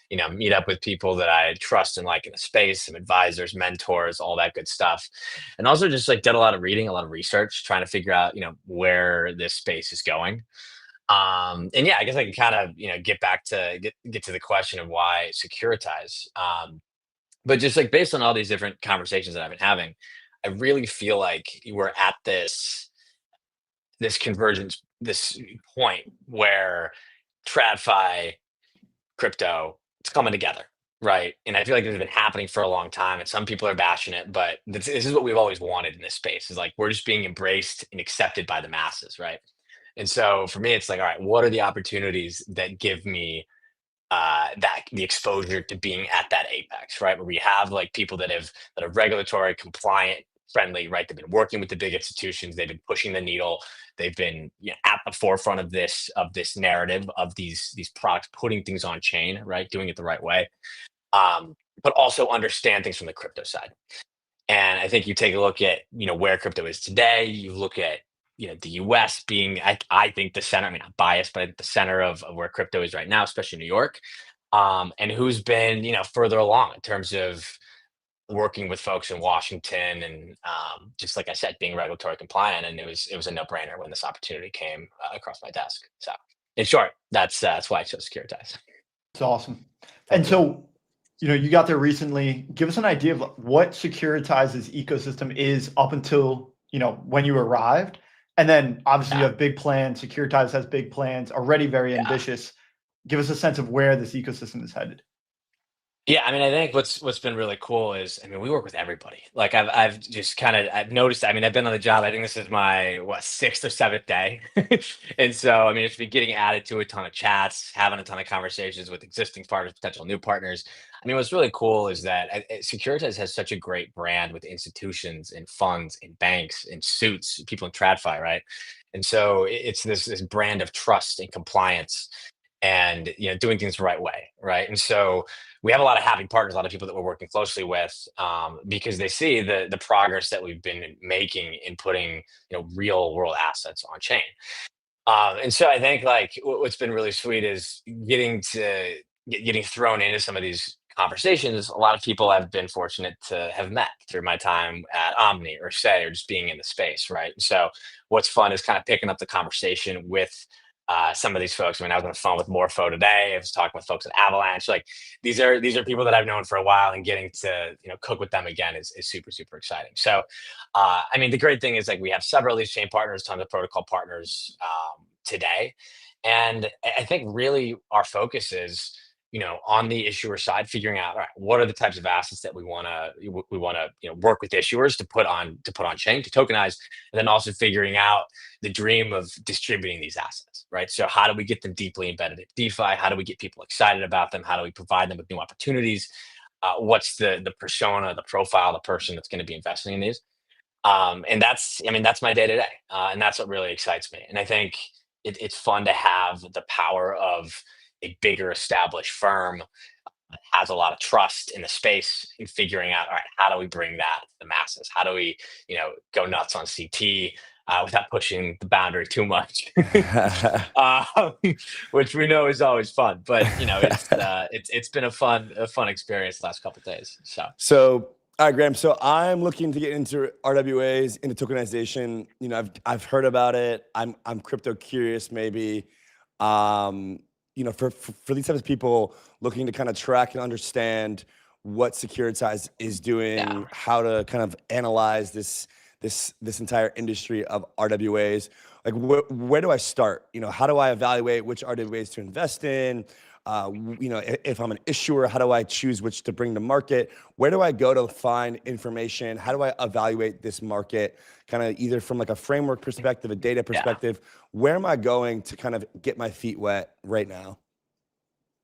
meet up with people that I trust and like in the space, some advisors, mentors, all that good stuff. And also just like did a lot of reading, a lot of research, trying to figure out, where this space is going. And yeah, I guess I can kind of, get back to get to the question of why securitize. But just like based on all these different conversations that I've been having, I really feel like we're at this convergence, this point where TradFi, crypto, it's coming together, right? And I feel like this has been happening for a long time, and some people are bashing it, but this is what we've always wanted in this space. Is like we're just being embraced and accepted by the masses, right? And so for me, it's like, all right, what are the opportunities that give me that the exposure to being at that apex, right? Where we have like people that are regulatory compliant friendly, right? They've been working with the big institutions, they've been pushing the needle, they've been at the forefront of this narrative of these products, putting things on chain, right? Doing it the right way. But also understand things from the crypto side. And I think you take a look at where crypto is today. You look at the U.S. being, I think the center. I mean, I'm biased, but I think the center of where crypto is right now, especially New York, and who's been further along in terms of working with folks in Washington and just like I said, being regulatory compliant. And it was a no brainer when this opportunity came across my desk. So in short, that's why I chose Securitize. It's awesome. And so, you got there recently. Give us an idea of what Securitize's ecosystem is up until, when you arrived. And then obviously you have big plans. Securitize has big plans, already very ambitious. Give us a sense of where this ecosystem is headed. Yeah, I mean, I think what's been really cool is, I mean, we work with everybody. Like I've just I've noticed. I mean, I've been on the job. I think this is my sixth or seventh day, and so I mean, it's been getting added to a ton of chats, having a ton of conversations with existing partners, potential new partners. I mean, what's really cool is that Securitize has such a great brand with institutions and funds and banks and suits, people in TradFi, right? And so it's this brand of trust and compliance and doing things the right way, right? And so we have a lot of happy partners, a lot of people that we're working closely with, because they see the progress that we've been making in putting real world assets on chain. And so I think like what's been really sweet is getting thrown into some of these conversations. A lot of people I've been fortunate to have met through my time at Omni or Say or just being in the space, right? So what's fun is kind of picking up the conversation with some of these folks. I mean, I was on the phone with Morpho today. I was talking with folks at Avalanche. Like these are people that I've known for a while, and getting to cook with them again is super super exciting. So, I mean, the great thing is like we have several of these chain partners, tons of protocol partners today, and I think really our focus is on the issuer side, figuring out, all right, what are the types of assets that we want to work with issuers to put on chain, to tokenize, and then also figuring out the dream of distributing these assets, right? So how do we get them deeply embedded in DeFi? How do we get people excited about them? How do we provide them with new opportunities? What's the persona, the profile, the person that's going to be investing in these? And that's my day to day, and that's what really excites me. And I think it's fun to have the power of a bigger established firm that has a lot of trust in the space in figuring out, all right, how do we bring that to the masses? How do we, go nuts on CT without pushing the boundary too much? Which we know is always fun, but it's been a fun experience the last couple of days. So all right, Graham. So I'm looking to get into RWAs, into tokenization. I've heard about it. I'm crypto curious, maybe. For these types of people looking to kind of track and understand what Securitize is doing, how to kind of analyze this entire industry of RWAs, like where do I start? How do I evaluate which RWAs to invest in? If I'm an issuer, how do I choose which to bring to market? Where do I go to find information? How do I evaluate this market? Kind of either from like a framework perspective, a data perspective. Where am I going to kind of get my feet wet right now?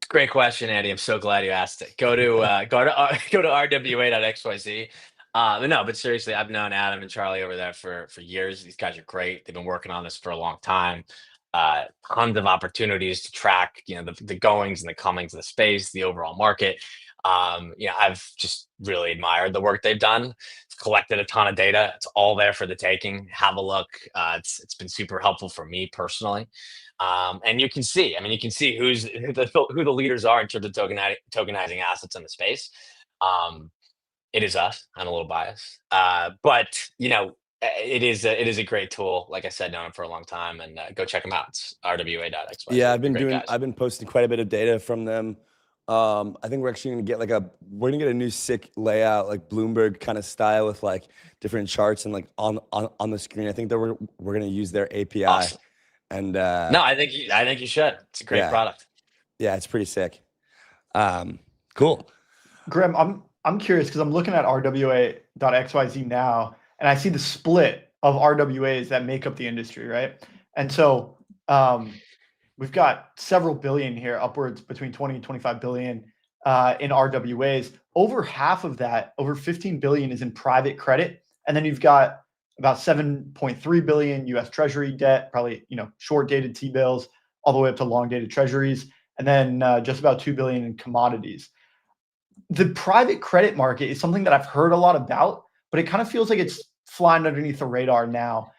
Great question, Andy. I'm so glad you asked it. Go to rwa.xyz. But seriously, I've known Adam and Charlie over there for years. These guys are great. They've been working on this for a long time. tons of opportunities to track, the goings and the comings of the space, the overall market. I've just really admired the work they've done. It's collected a ton of data. It's all there for the taking. Have a look. It's been super helpful for me personally. And you can see, who the leaders are in terms of tokenizing assets in the space. It is us. I'm a little biased, but it is a great tool. Like I said, known them for a long time, and go check them out. It's _rwa.xyz. Yeah, I've been posting quite a bit of data from them. I think we're actually gonna get a new sick layout, like Bloomberg kind of style, with like different charts and like on the screen. I think that we're gonna use their API. Awesome. And no, I think you should. It's a great product. Yeah, it's pretty sick. Cool. Graham, I'm curious because I'm looking at _rwa.xyz now, and I see the split of RWAs that make up the industry, right? And so we've got several billion here, upwards between 20 and 25 billion in RWAs. Over half of that, over 15 billion, is in private credit, and then you've got about 7.3 billion US Treasury debt, probably short dated T-bills, all the way up to long dated Treasuries, and then just about 2 billion in commodities. The private credit market is something that I've heard a lot about, but it kind of feels like it's flying underneath the radar now.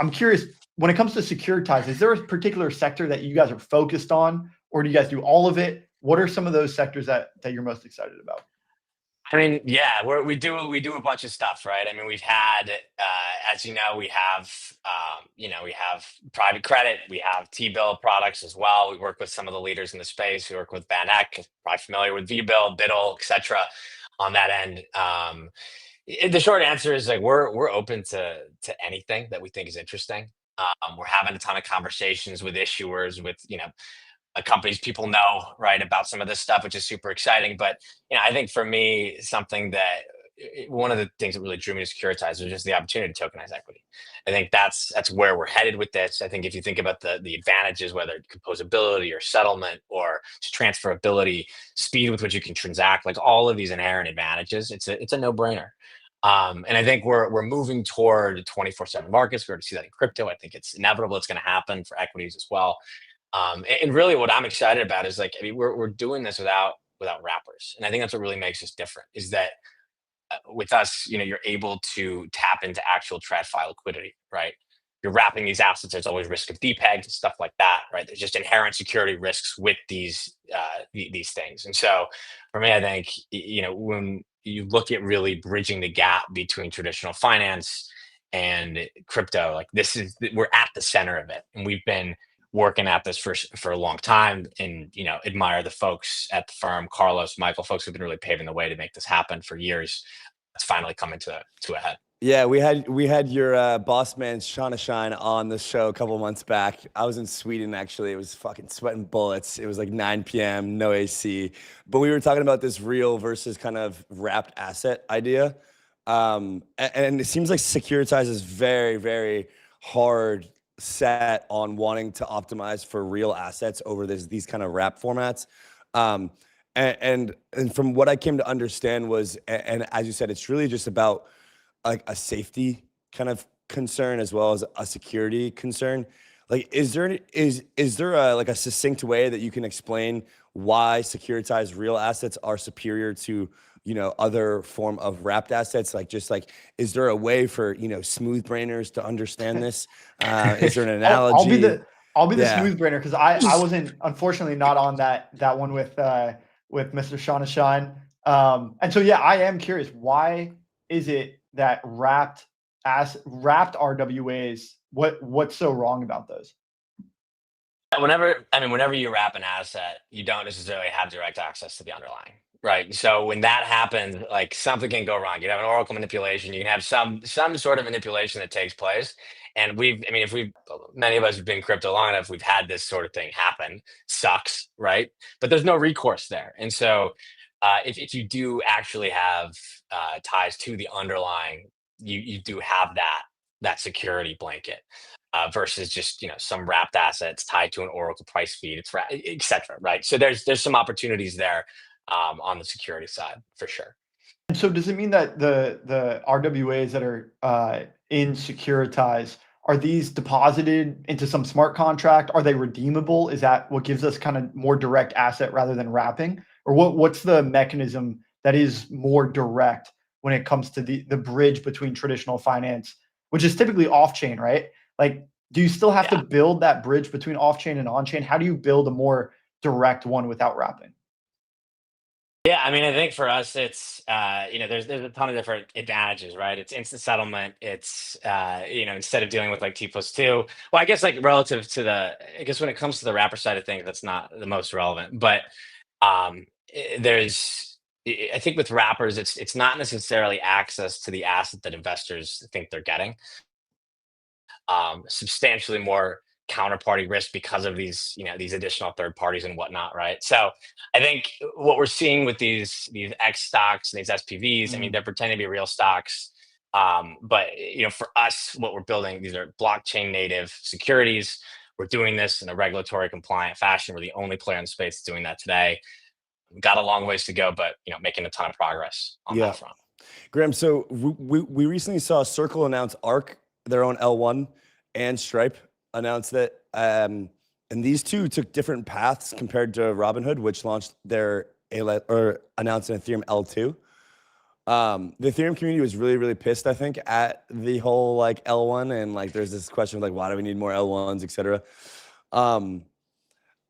I'm curious, when it comes to securitized, is there a particular sector that you guys are focused on, or do you guys do all of it? What are some of those sectors that you're most excited about? Yeah, we do a bunch of stuff, right? We've had, as we have private credit, we have T-bill products as well. We work with some of the leaders in the space. We work with Van Eck, probably familiar with V-bill, BIDL, etc. on that end. The short answer is we're open to anything that we think is interesting. We're having a ton of conversations with issuers, with companies people know, right, about some of this stuff, which is super exciting. But I think for me, one of the things that really drew me to securitize was just the opportunity to tokenize equity. I think that's where we're headed with this. I think if you think about the advantages, whether composability or settlement or just transferability, speed with which you can transact, like all of these inherent advantages, it's a no-brainer. And I think we're moving toward 24/7 markets. We already see that in crypto. I think it's inevitable. It's going to happen for equities as well. And really what I'm excited about is we're doing this without wrappers. And I think that's what really makes us different, is that with us, you're able to tap into actual TradFi liquidity, right? You're wrapping these assets. There's always risk of depegs and stuff like that, right? There's just inherent security risks with these things. And so for me, I think, when you look at really bridging the gap between traditional finance and crypto, we're at the center of it. And we've been working at this for a long time, and admire the folks at the firm, Carlos, Michael, folks who've been really paving the way to make this happen for years. It's finally coming to a head. Yeah, we had your boss man 𝗂𝘶𝘶 on the show a couple months back. I was in Sweden, actually. It was fucking sweating bullets. It was like 9 p.m., no AC. But we were talking about this real versus kind of wrapped asset idea. And it seems like Securitize is very, very hard set on wanting to optimize for real assets over these kind of wrap formats. And from what I came to understand was, and as you said, it's really just about like a safety kind of concern as well as a security concern. Like, is there a succinct way that you can explain why securitized real assets are superior to other form of wrapped assets? Is there a way for smooth brainers to understand this? Is there an analogy? I'll be the smooth brainer, because I wasn't, unfortunately, not on that one with Mr. 𝗂𝘶𝘶. And so I am curious, why is it that wrapped RWAs, what's so wrong about those? Whenever you wrap an asset, you don't necessarily have direct access to the underlying, right? So when that happens, something can go wrong. You have an oracle manipulation. You can have some sort of manipulation that takes place. And many of us have been crypto long enough, we've had this sort of thing happen. Sucks, right? But there's no recourse there. And so if you do actually have ties to the underlying, you do have that security blanket. Versus just some wrapped assets tied to an oracle price feed, et cetera, right? So there's some opportunities there on the security side for sure. And so does it mean that the RWAs that are in Securitize Are these deposited into some smart contract? Are they redeemable? Is that what gives us kind of more direct asset rather than wrapping? Or what's the mechanism that is more direct when it comes to the bridge between traditional finance, which is typically off-chain, right? Like, do you still have to build that bridge between off-chain and on-chain? How do you build a more direct one without wrapping? Yeah, I mean, I think for us, it's there's a ton of different advantages, right? It's instant settlement. It's instead of dealing with like T+2. Well, I guess like relative to I guess when it comes to the wrapper side of things, that's not the most relevant. But I think with wrappers, it's not necessarily access to the asset that investors think they're getting. Substantially more counterparty risk because of these additional third parties and whatnot, right? So I think what we're seeing with these X stocks and these SPVs, I mean, they're pretending to be real stocks. But for us, what we're building, these are blockchain native securities. We're doing this in a regulatory compliant fashion. We're the only player in the space doing that today. We've got a long ways to go, but making a ton of progress on that front. Graham, so we recently saw Circle announce ARC, their own L1, and Stripe announced that. And these two took different paths compared to Robinhood, which launched their announced an Ethereum L2. The Ethereum community was really, really pissed, I think, at the whole like L1, and like there's this question of like, why do we need more L1s, et cetera.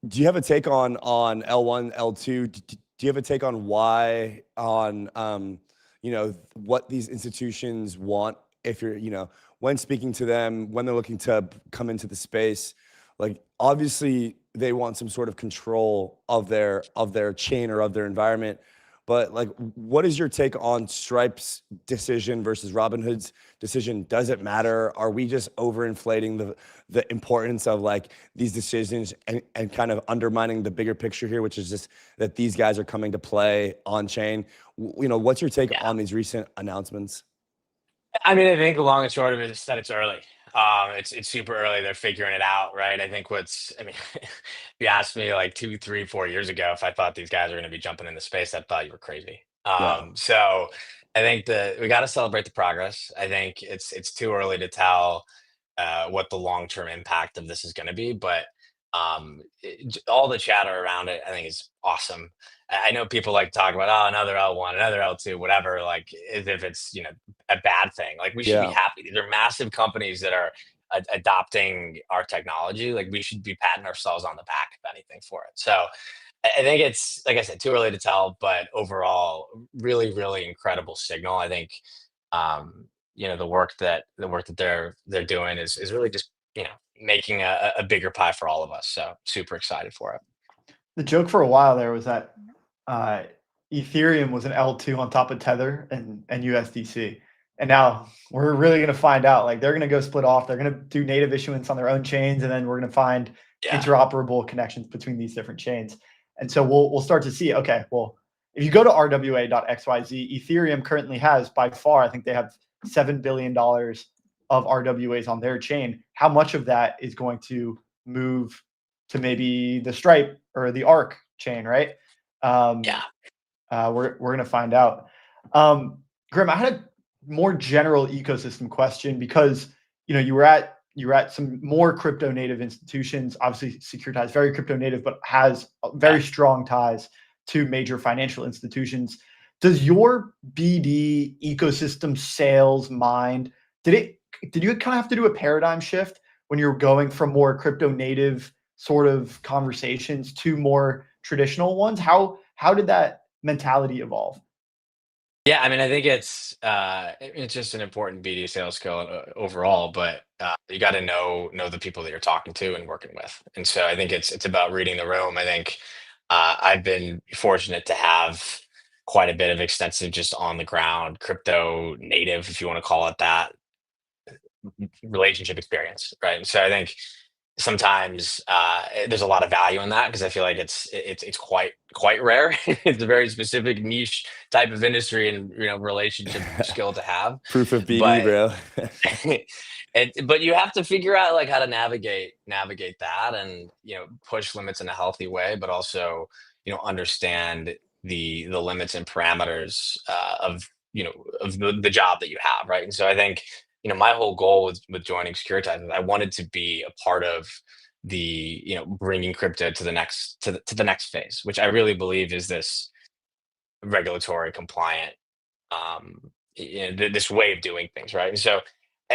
Do you have a take on L1, L2? Do you have a take on why, on what these institutions want, if you're, when speaking to them, when they're looking to come into the space? Like, obviously they want some sort of control of their chain or of their environment. But like, what is your take on Stripe's decision versus Robinhood's decision? Does it matter? Are we just overinflating the importance of like these decisions and kind of undermining the bigger picture here, which is just that these guys are coming to play on chain? What's your take on these recent announcements? I mean, I think the long and short of it is that it's early. It's super early. They're figuring it out, right? I think if you asked me like 2, 3, 4 years ago if I thought these guys are going to be jumping into space, I thought you were crazy. So I think we got to celebrate the progress. I think it's too early to tell what the long-term impact of this is going to be, but all the chatter around it, I think, is awesome. I know people like to talk about, oh, another L1, another L2, whatever, like as if it's a bad thing. Like, we should be happy. These are massive companies that are adopting our technology. Like, we should be patting ourselves on the back, if anything, for it. So I think it's, like I said, too early to tell, but overall, really, really incredible signal. I think the work that they're doing is really just making a bigger pie for all of us. So super excited for it. The joke for a while there was that Ethereum was an L2 on top of Tether and USDC. And now we're really going to find out, like, they're going to go split off. They're going to do native issuance on their own chains. And then we're going to find interoperable connections between these different chains. And so we'll start to see, okay, well, if you go to rwa.xyz, Ethereum currently has, by far, I think they have $7 billion of RWAs on their chain. How much of that is going to move to maybe the Stripe or the ARC chain, right? We're going to find out. Grim, I had a more general ecosystem question, because you were at some more crypto native institutions. Obviously, Securitize very crypto native, but has very strong ties to major financial institutions. Does your BD ecosystem sales mind, did you kind of have to do a paradigm shift when you're going from more crypto native sort of conversations to more traditional ones? How did that mentality evolve? Yeah, I mean, I think it's just an important BD sales skill overall, but you got to know the people that you're talking to and working with. And so I think it's about reading the room. I think I've been fortunate to have quite a bit of extensive, just on the ground crypto native, if you want to call it that, relationship experience, right? And so I think sometimes there's a lot of value in that, because I feel like it's quite rare. It's a very specific niche type of industry and relationship skill to have. Proof of BD, bro. But you have to figure out like how to navigate that, and push limits in a healthy way, but also understand the limits and parameters of the job that you have, right? And so I think my whole goal with joining Securitize is I wanted to be a part of the, bringing crypto to the next phase, which I really believe is this regulatory compliant, this way of doing things, right? And so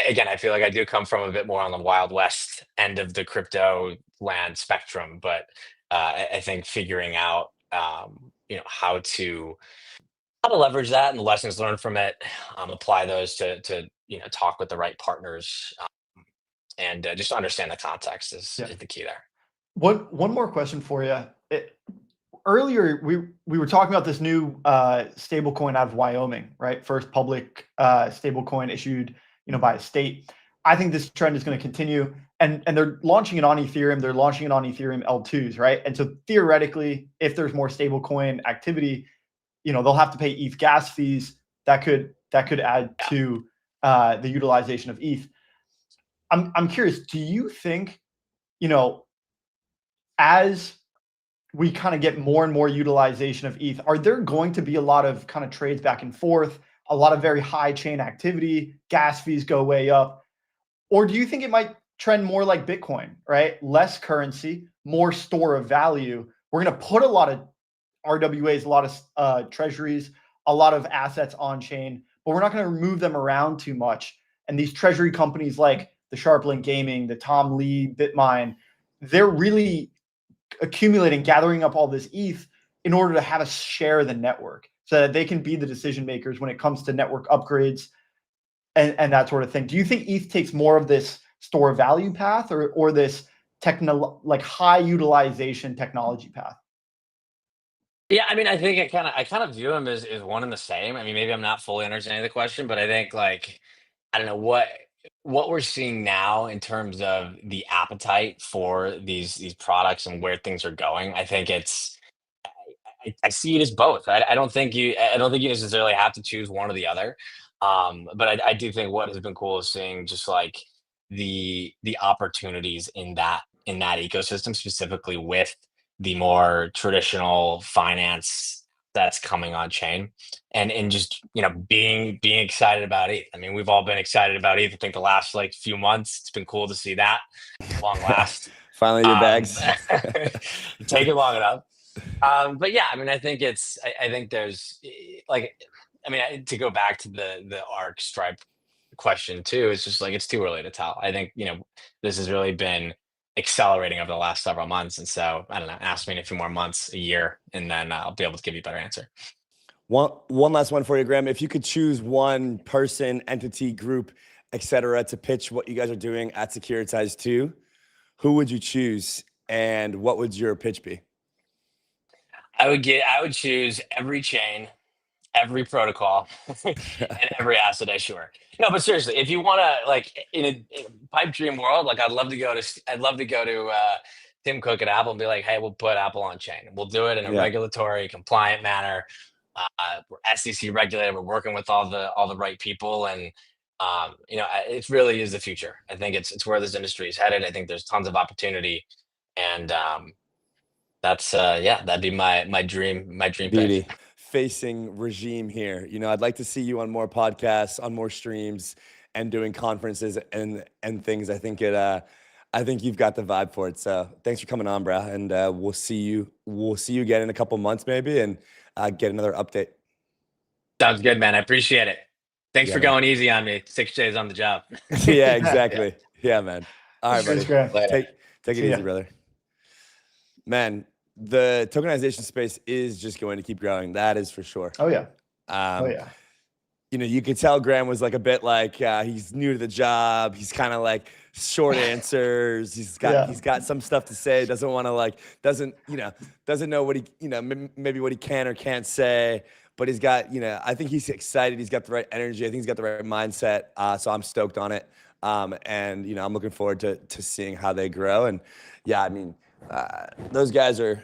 again, I feel like I do come from a bit more on the Wild West end of the crypto land spectrum, but I think figuring out, how to leverage that and the lessons learned from it, apply those to talk with the right partners, and just understand the context Yeah. is the key there. One more question for you. Earlier, we were talking about this new stablecoin out of Wyoming, right? First public stablecoin issued, by a state. I think this trend is going to continue, and they're launching it on Ethereum. They're launching it on Ethereum L2s, right? And so theoretically, if there's more stablecoin activity, they'll have to pay ETH gas fees. That could add to the utilization of ETH. I'm curious. Do you think, as we kind of get more and more utilization of ETH, are there going to be a lot of kind of trades back and forth, a lot of very high chain activity, gas fees go way up? Or do you think it might trend more like Bitcoin, right? Less currency, more store of value. We're going to put a lot of RWAs, a lot of treasuries, a lot of assets on chain, but we're not going to move them around too much. And these treasury companies like the Sharplink Gaming, the Tom Lee, Bitmine, they're really accumulating, gathering up all this ETH in order to have a share of the network so that they can be the decision makers when it comes to network upgrades and that sort of thing. Do you think ETH takes more of this store value path or this high utilization technology path? Yeah, I mean, I think I kind of view them as one and the same. I mean, maybe I'm not fully understanding the question, but I think I don't know what we're seeing now in terms of the appetite for these products and where things are going. I think I see it as both. I don't think you necessarily have to choose one or the other. But I do think what has been cool is seeing just the opportunities in that ecosystem, specifically with the more traditional finance that's coming on chain, and just being excited about ETH. I mean, we've all been excited about ETH. I think the last few months, it's been cool to see that long last. Finally, your bags. Take it long enough. But yeah, I mean, I think there's to go back to the ARC Stripe question too, it's just it's too early to tell. I think this has really been accelerating over the last several months, and so I don't know, ask me in a few more months, a year, and then I'll be able to give you a better answer. One last one for you, Graham. If you could choose one person, entity, group, etc., to pitch what you guys are doing at Securitize to, who would you choose, and what would your pitch be? I would choose every chain, every protocol, and every asset issuer. No, but seriously, if you want to, in a pipe dream world, I'd love to go to Tim Cook at Apple and be like, hey, we'll put Apple on chain. We'll do it in a regulatory compliant manner. We're SEC regulated. We're working with all the right people, and it really is the future. I think it's where this industry is headed. I think there's tons of opportunity, and that's that'd be my dream Beauty. pitch. Facing regime here. I'd like to see you on more podcasts, on more streams, and doing conferences and things. I think you've got the vibe for it. So thanks for coming on, bro. And we'll see you again in a couple months maybe, and get another update. Sounds good, man. I appreciate it. Thanks for going easy on me. 6 days on the job. Yeah, exactly. Yeah, man. All right, buddy. Great. Take it easy, brother. Man, the tokenization space is just going to keep growing. That is for sure. Oh yeah. You could tell Graham was a bit he's new to the job. He's kind of short answers. He's got some stuff to say. Doesn't want to doesn't know what he maybe what he can or can't say. But he's got I think he's excited. He's got the right energy. I think he's got the right mindset. So I'm stoked on it. And I'm looking forward to seeing how they grow. And yeah, I mean, those guys are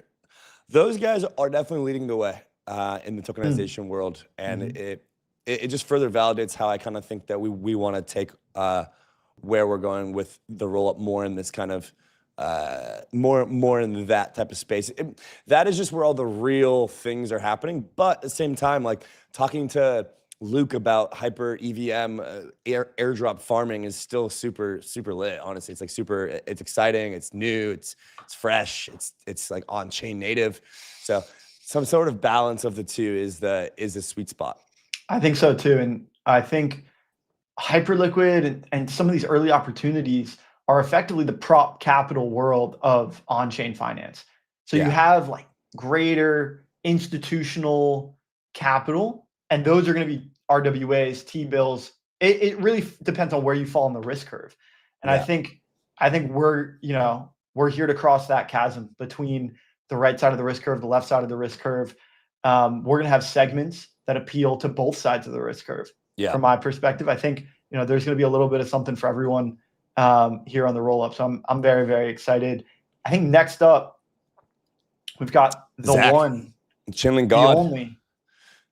definitely leading the way in the tokenization world, and it just further validates how I kind of think that we want to take where we're going with the Rollup more in this kind of more in that type of space. That is just where all the real things are happening. But at the same time, talking to Luke about hyper EVM airdrop farming is still super lit. Honestly, it's like it's exciting, it's new, it's fresh, it's like on chain native. So some sort of balance of the two is the sweet spot. I think so too, and I think Hyperliquid and some of these early opportunities are effectively the prop capital world of on-chain finance. So you have like greater institutional capital, and those are going to be RWAs, T-bills. It really depends on where you fall on the risk curve. And I think we're here to cross that chasm between the right side of the risk curve, the left side of the risk curve. We're going to have segments that appeal to both sides of the risk curve. Yeah. From my perspective, I think there's going to be a little bit of something for everyone here on the Rollup. So I'm very, very excited. I think next up we've got the Zach, one, Chainlink God. the only.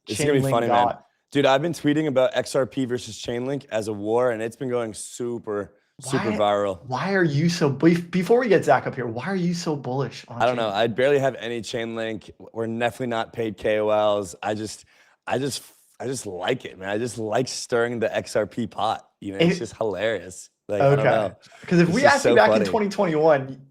It's gonna be funny, man. Dude, I've been tweeting about XRP versus Chainlink as a war, and it's been going super viral. Why are you so before we get Zach up here? Why are you so bullish on? I don't know. I barely have any Chainlink. We're definitely not paid KOLs. I just like it, man. I just like stirring the XRP pot. It's just hilarious. Like, I don't know. Because if we asked you back in 2021,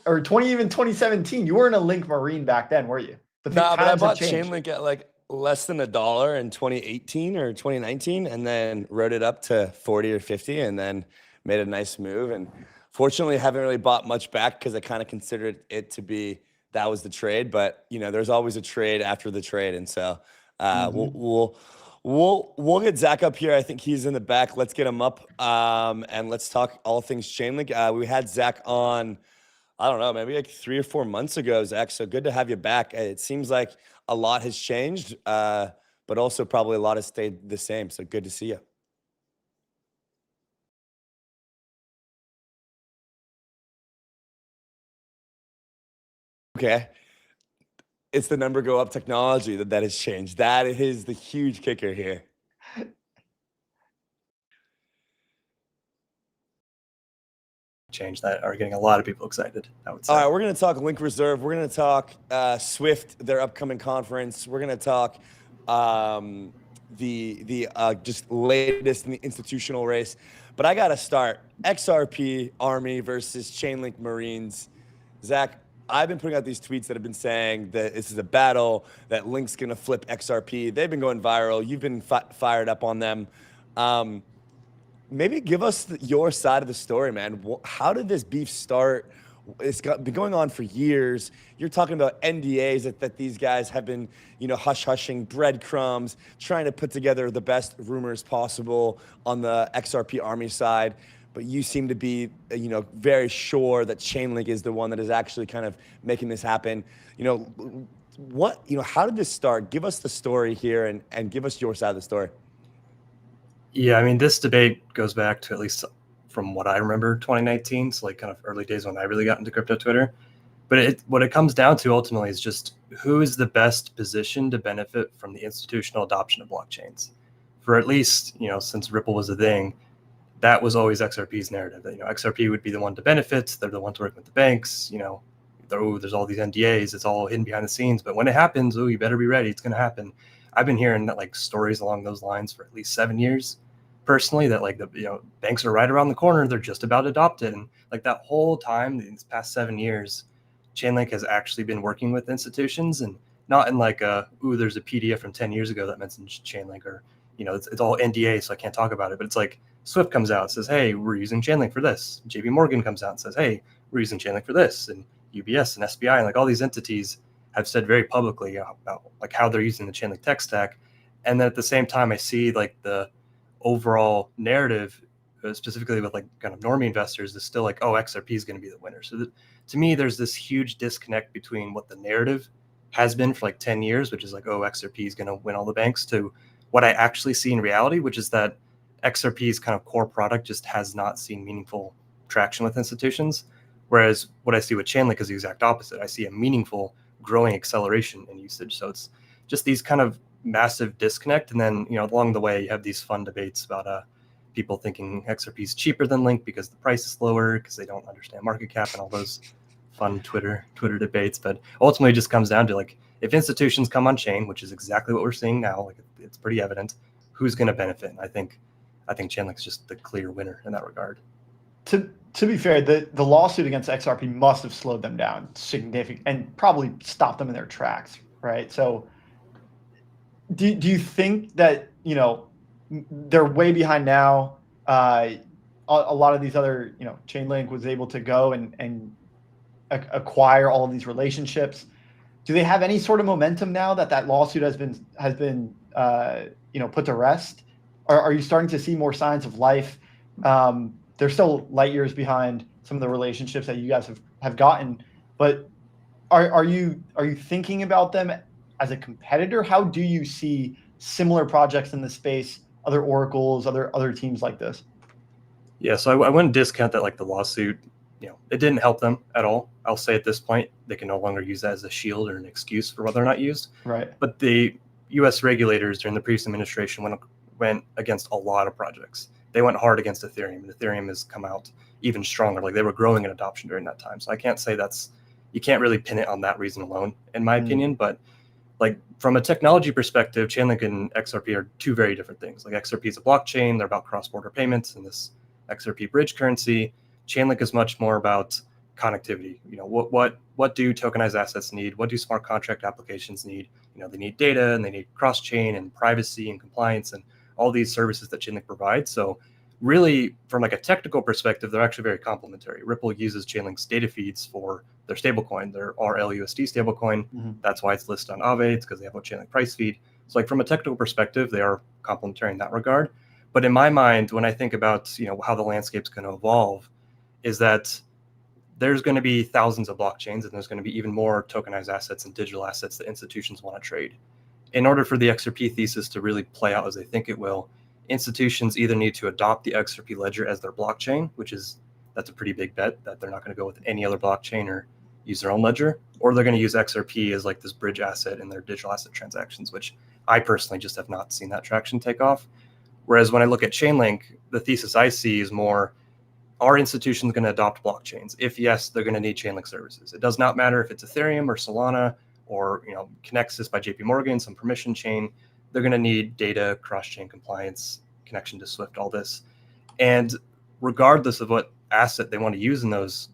or 2017, you weren't a Link Marine back then, were you? But I bought Chainlink at like less than $1 in 2018 or 2019, and then rode it up to 40 or 50, and then made a nice move. And fortunately, haven't really bought much back because I kind of considered it to be that was the trade. But there's always a trade after the trade, and so we'll get Zach up here. I think he's in the back. Let's get him up, and let's talk all things Chainlink. We had Zach on, I don't know, maybe like 3 or 4 months ago, Zach. So good to have you back. It seems like a lot has changed, but also probably a lot has stayed the same. So good to see you. Okay. It's the number go up technology that has changed. That is the huge kicker here. Change that are getting a lot of people excited, I would say. All right, we're going to talk Link Reserve. We're going to talk Swift, their upcoming conference. We're going to talk the just latest in the institutional race. But I got to start. XRP Army versus Chainlink Marines. Zach, I've been putting out these tweets that have been saying that this is a battle, that Link's going to flip XRP. They've been going viral. You've been fired up on them. Maybe give us your side of the story, man. How did this beef start? It's been going on for years. You're talking about NDAs that these guys have been, hushing, breadcrumbs, trying to put together the best rumors possible on the XRP Army side. But you seem to be, very sure that Chainlink is the one that is actually kind of making this happen. How did this start? Give us the story here and give us your side of the story. Yeah, I mean, this debate goes back to, at least from what I remember, 2019. So like kind of early days when I really got into crypto Twitter. But what it comes down to ultimately is just who is the best position to benefit from the institutional adoption of blockchains. For at least, since Ripple was a thing, that was always XRP's narrative. That, XRP would be the one to benefit. They're the ones working with the banks. There's all these NDAs. It's all hidden behind the scenes. But when it happens, you better be ready. It's going to happen. I've been hearing that like stories along those lines for at least 7 years, personally. That like the banks are right around the corner. They're just about to adopt it, and like that whole time, these past 7 years, Chainlink has actually been working with institutions, and not in like there's a PDF from 10 years ago that mentions Chainlink, or it's all NDA, so I can't talk about it. But it's like Swift comes out and says, hey, we're using Chainlink for this. JP Morgan comes out and says, hey, we're using Chainlink for this, and UBS and SBI and like all these entities have said very publicly about like how they're using the Chainlink tech stack. And then at the same time, I see like the overall narrative, specifically with like kind of normie investors, is still like, oh, XRP is going to be the winner. So to me, there's this huge disconnect between what the narrative has been for like 10 years, which is like, oh, XRP is going to win all the banks, to what I actually see in reality, which is that XRP's kind of core product just has not seen meaningful traction with institutions. Whereas what I see with Chainlink is the exact opposite. I see a meaningful growing acceleration in usage. So it's just these kind of massive disconnect. And then, along the way, you have these fun debates about people thinking XRP is cheaper than Link because the price is lower, because they don't understand market cap, and all those fun Twitter debates. But ultimately it just comes down to like, if institutions come on chain, which is exactly what we're seeing now, like it's pretty evident, who's going to benefit. And I think Chainlink's just the clear winner in that regard. To be fair, the lawsuit against XRP must have slowed them down significantly and probably stopped them in their tracks, right? So do you think that, you know, they're way behind now? A lot of these other, you know, Chainlink was able to go and acquire all of these relationships. Do they have any sort of momentum now that lawsuit has been you know, put to rest? Are you starting to see more signs of life? They're still light years behind some of the relationships that you guys have gotten, but are you thinking about them as a competitor? How do you see similar projects in the space, other oracles, other teams like this? Yeah, so I wouldn't discount that, like, the lawsuit, you know, it didn't help them at all. I'll say at this point, they can no longer use that as a shield or an excuse for why they're not used. Right. But the U.S. regulators during the previous administration went against a lot of projects. They went hard against Ethereum, and Ethereum has come out even stronger. Like, they were growing in adoption during that time. So I can't say you can't really pin it on that reason alone, in my opinion. But like, from a technology perspective, Chainlink and XRP are two very different things. Like, XRP is a blockchain. They're about cross-border payments and this XRP bridge currency. Chainlink is much more about connectivity. You know, what do tokenized assets need? What do smart contract applications need? You know, they need data, and they need cross-chain and privacy and compliance and all these services that Chainlink provides. So really, from like a technical perspective, they're actually very complementary. Ripple uses Chainlink's data feeds for their stablecoin, their RLUSD stablecoin. That's why it's listed on Aave. It's because they have a Chainlink price feed. So like, from a technical perspective, they are complementary in that regard. But in my mind, when I think about, you know, how the landscape's going to evolve, is that there's going to be thousands of blockchains, and there's going to be even more tokenized assets and digital assets that institutions want to trade. In order for the XRP thesis to really play out as they think it will, institutions either need to adopt the XRP ledger as their blockchain, that's a pretty big bet that they're not going to go with any other blockchain or use their own ledger, or they're going to use XRP as like this bridge asset in their digital asset transactions, which I personally just have not seen that traction take off. Whereas when I look at Chainlink, the thesis I see is more, are institutions going to adopt blockchains? If yes, they're going to need Chainlink services. It does not matter if it's Ethereum or Solana or, you know, Connexus by JP Morgan, some permission chain. They're going to need data, cross-chain compliance, connection to Swift, all this. And regardless of what asset they want to use in those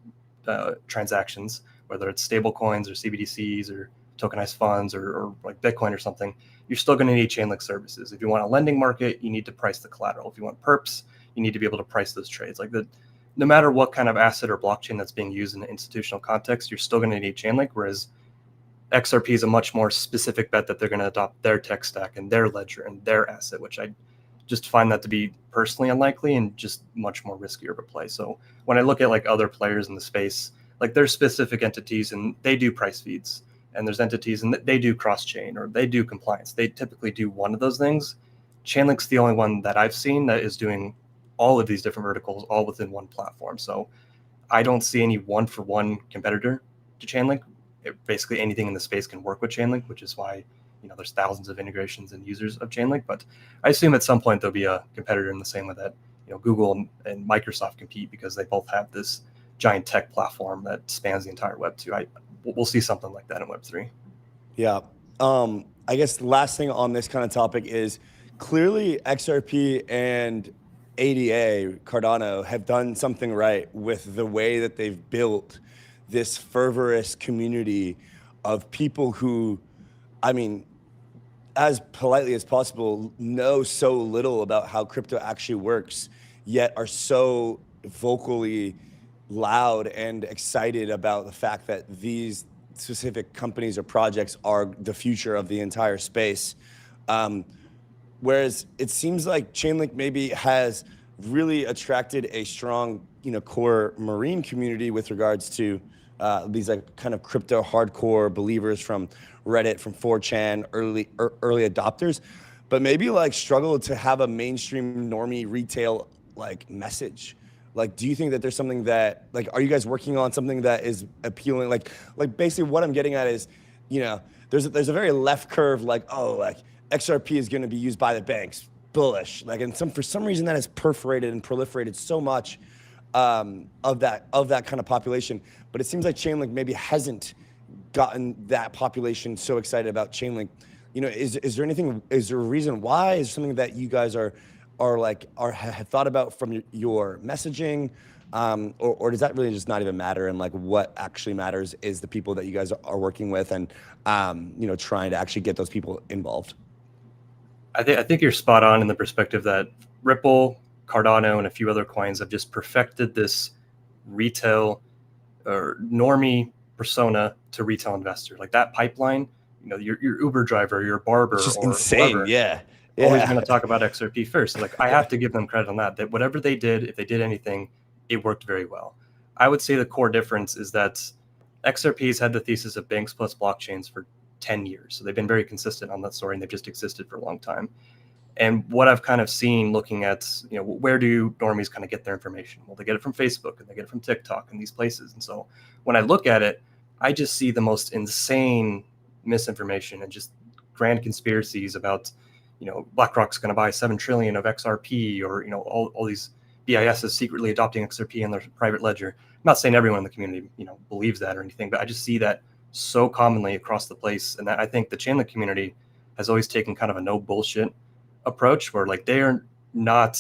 transactions, whether it's stable coins or CBDCs or tokenized funds or like Bitcoin or something, you're still going to need Chainlink services. If you want a lending market, you need to price the collateral. If you want perps, you need to be able to price those trades. Like, no matter what kind of asset or blockchain that's being used in an institutional context, you're still going to need Chainlink, whereas XRP is a much more specific bet that they're going to adopt their tech stack and their ledger and their asset, which I just find that to be personally unlikely and just much more riskier of a play. So when I look at like other players in the space, like, there's specific entities and they do price feeds, and there's entities and they do cross-chain or they do compliance. They typically do one of those things. Chainlink's the only one that I've seen that is doing all of these different verticals all within one platform. So I don't see any one-for-one competitor to Chainlink. Basically anything in the space can work with Chainlink, which is why, you know, there's thousands of integrations and users of Chainlink. But I assume at some point there'll be a competitor in the same way that, you know, Google and Microsoft compete, because they both have this giant tech platform that spans the entire Web 2. We'll see something like that in Web 3. Yeah. I guess the last thing on this kind of topic is, clearly XRP and ADA, Cardano, have done something right with the way that they've built this fervorous community of people who, I mean, as politely as possible, know so little about how crypto actually works, yet are so vocally loud and excited about the fact that these specific companies or projects are the future of the entire space. Whereas it seems like Chainlink maybe has really attracted a strong, you know, core marine community with regards to these like kind of crypto hardcore believers from Reddit, from 4chan, early adopters, but maybe like struggle to have a mainstream normie retail like message. Like, do you think that there's something that, like, are you guys working on something that is appealing? Like basically what I'm getting at is, you know, there's a very left curve, like, oh, like XRP is going to be used by the banks, bullish. Like, and for some reason that has perforated and proliferated so much of that kind of population. But it seems like Chainlink maybe hasn't gotten that population so excited about Chainlink. is there anything? Is there a reason why? Is there something that you guys have thought about from your messaging, or does that really just not even matter? And like, what actually matters is the people that you guys are working with, and trying to actually get those people involved. I think you're spot on in the perspective that Ripple, Cardano, and a few other coins have just perfected this retail or normie persona to retail investor. Like that pipeline, your Uber driver, your barber, It's just or insane. whoever, Yeah. always going to talk about XRP first. Like I have to give them credit on that whatever they did, if they did anything, it worked very well. I would say the core difference is that XRP's had the thesis of banks plus blockchains for 10 years. So they've been very consistent on that story, and they've just existed for a long time. And what I've kind of seen looking at, where do normies kind of get their information? Well, they get it from Facebook, and they get it from TikTok and these places. And so when I look at it, I just see the most insane misinformation and just grand conspiracies about, BlackRock's going to buy 7 trillion of XRP, or, all these BISs secretly adopting XRP in their private ledger. I'm not saying everyone in the community, believes that or anything, but I just see that so commonly across the place. And I think the Chainlink community has always taken kind of a no bullshit approach, where like they are not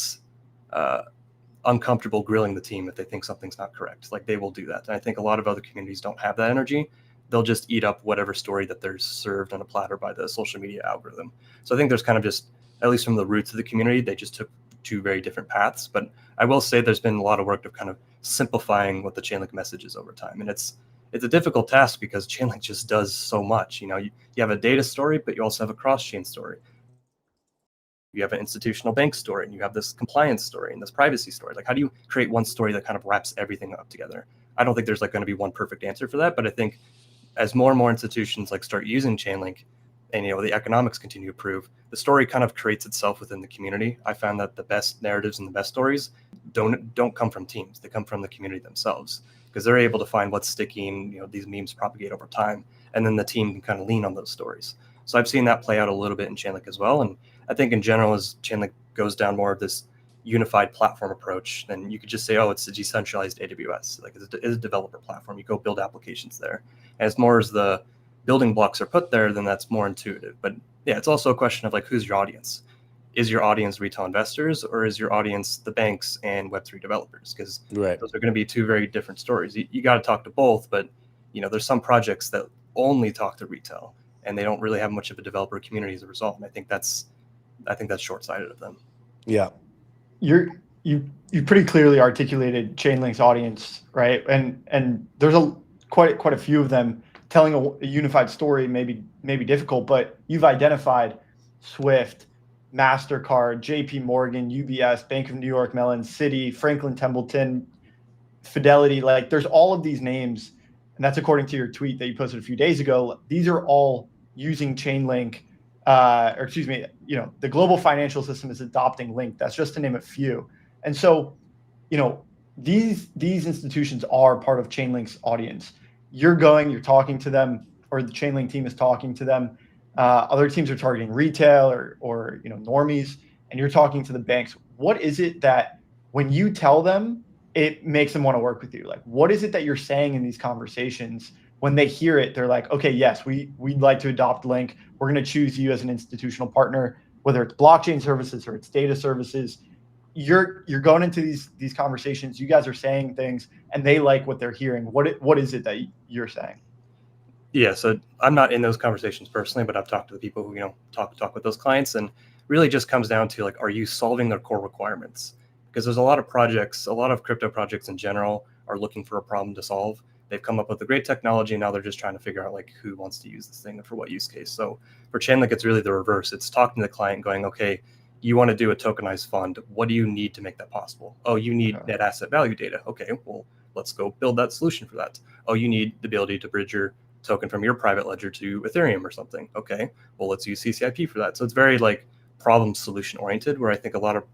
uncomfortable grilling the team if they think something's not correct. Like they will do that. And I think a lot of other communities don't have that energy. They'll just eat up whatever story that they're served on a platter by the social media algorithm. So I think there's kind of just, at least from the roots of the community, they just took 2 very different paths. But I will say there's been a lot of work of kind of simplifying what the Chainlink message is over time. And it's a difficult task because Chainlink just does so much. You have a data story, but you also have a cross-chain story. You have an institutional bank story, and you have this compliance story and this privacy story. Like, how do you create one story that kind of wraps everything up together? I don't think there's like going to be one perfect answer for that, but I think as more and more institutions like start using Chainlink, and the economics continue to improve, the story kind of creates itself within the community. I found that the best narratives and the best stories don't come from teams; they come from the community themselves, because they're able to find what's sticking. These memes propagate over time, and then the team can kind of lean on those stories. So I've seen that play out a little bit in Chainlink as well. And I think in general, as Chainlink goes down more of this unified platform approach, then you could just say, oh, it's a decentralized AWS. Like it's a developer platform. You go build applications there. And as more as the building blocks are put there, then that's more intuitive. But yeah, it's also a question of like, who's your audience? Is your audience retail investors, or is your audience the banks and Web3 developers? Because those are going to be 2 very different stories. You got to talk to both, but there's some projects that only talk to retail, and they don't really have much of a developer community as a result. And I think that's short-sighted of them. Yeah. You pretty clearly articulated Chainlink's audience, right? And there's quite a few of them. Telling a unified story may be difficult, but you've identified Swift, MasterCard, JP Morgan, UBS, Bank of New York Mellon, Citi, Franklin Templeton, Fidelity. Like there's all of these names, and that's according to your tweet that you posted a few days ago. These are all using Chainlink, the global financial system is adopting Link. That's just to name a few. And so, these institutions are part of Chainlink's audience. You're talking to them, or the Chainlink team is talking to them. Other teams are targeting retail or normies, and you're talking to the banks. What is it that when you tell them, it makes them want to work with you? Like, what is it that you're saying in these conversations? When they hear it, they're like, okay, yes, we'd like to adopt Link. We're going to choose you as an institutional partner, whether it's blockchain services or it's data services. You're going into these conversations. You guys are saying things, and they like what they're hearing. What is it that you're saying? Yeah, so I'm not in those conversations personally, but I've talked to the people who talk with those clients, and really just comes down to like, are you solving their core requirements? Because there's a lot of projects, a lot of crypto projects in general are looking for a problem to solve. They've come up with a great technology, and now they're just trying to figure out like who wants to use this thing and for what use case. So for Chainlink, it's really the reverse. It's talking to the client, going, okay, you want to do a tokenized fund. What do you need to make that possible? Oh, you need net asset value data. Okay, well, let's go build that solution for that. Oh, you need the ability to bridge your token from your private ledger to Ethereum or something. Okay, well, let's use CCIP for that. So it's very like problem solution oriented, where I think a lot of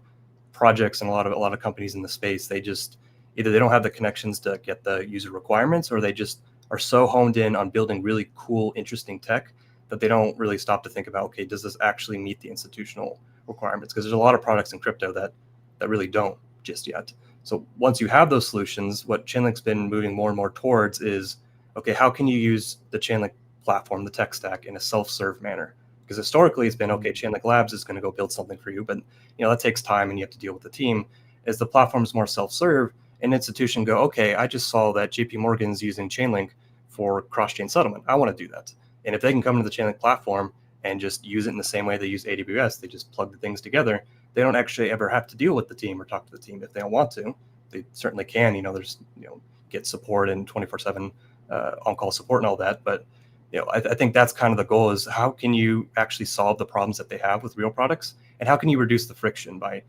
projects and a lot of companies in the space, they just either they don't have the connections to get the user requirements, or they just are so honed in on building really cool, interesting tech that they don't really stop to think about, okay, does this actually meet the institutional requirements? Because there's a lot of products in crypto that really don't just yet. So once you have those solutions, what Chainlink's been moving more and more towards is, okay, how can you use the Chainlink platform, the tech stack, in a self-serve manner? Because historically it's been, okay, Chainlink Labs is going to go build something for you, but that takes time and you have to deal with the team. As the platform is more self-serve, an institution go, okay, I just saw that JP Morgan's using Chainlink for cross-chain settlement. I want to do that. And if they can come to the Chainlink platform and just use it in the same way they use AWS, they just plug the things together. They don't actually ever have to deal with the team or talk to the team if they don't want to. They certainly can. There's get support and 24/7 on-call support and all that. But I think that's kind of the goal: is how can you actually solve the problems that they have with real products, and how can you reduce the friction by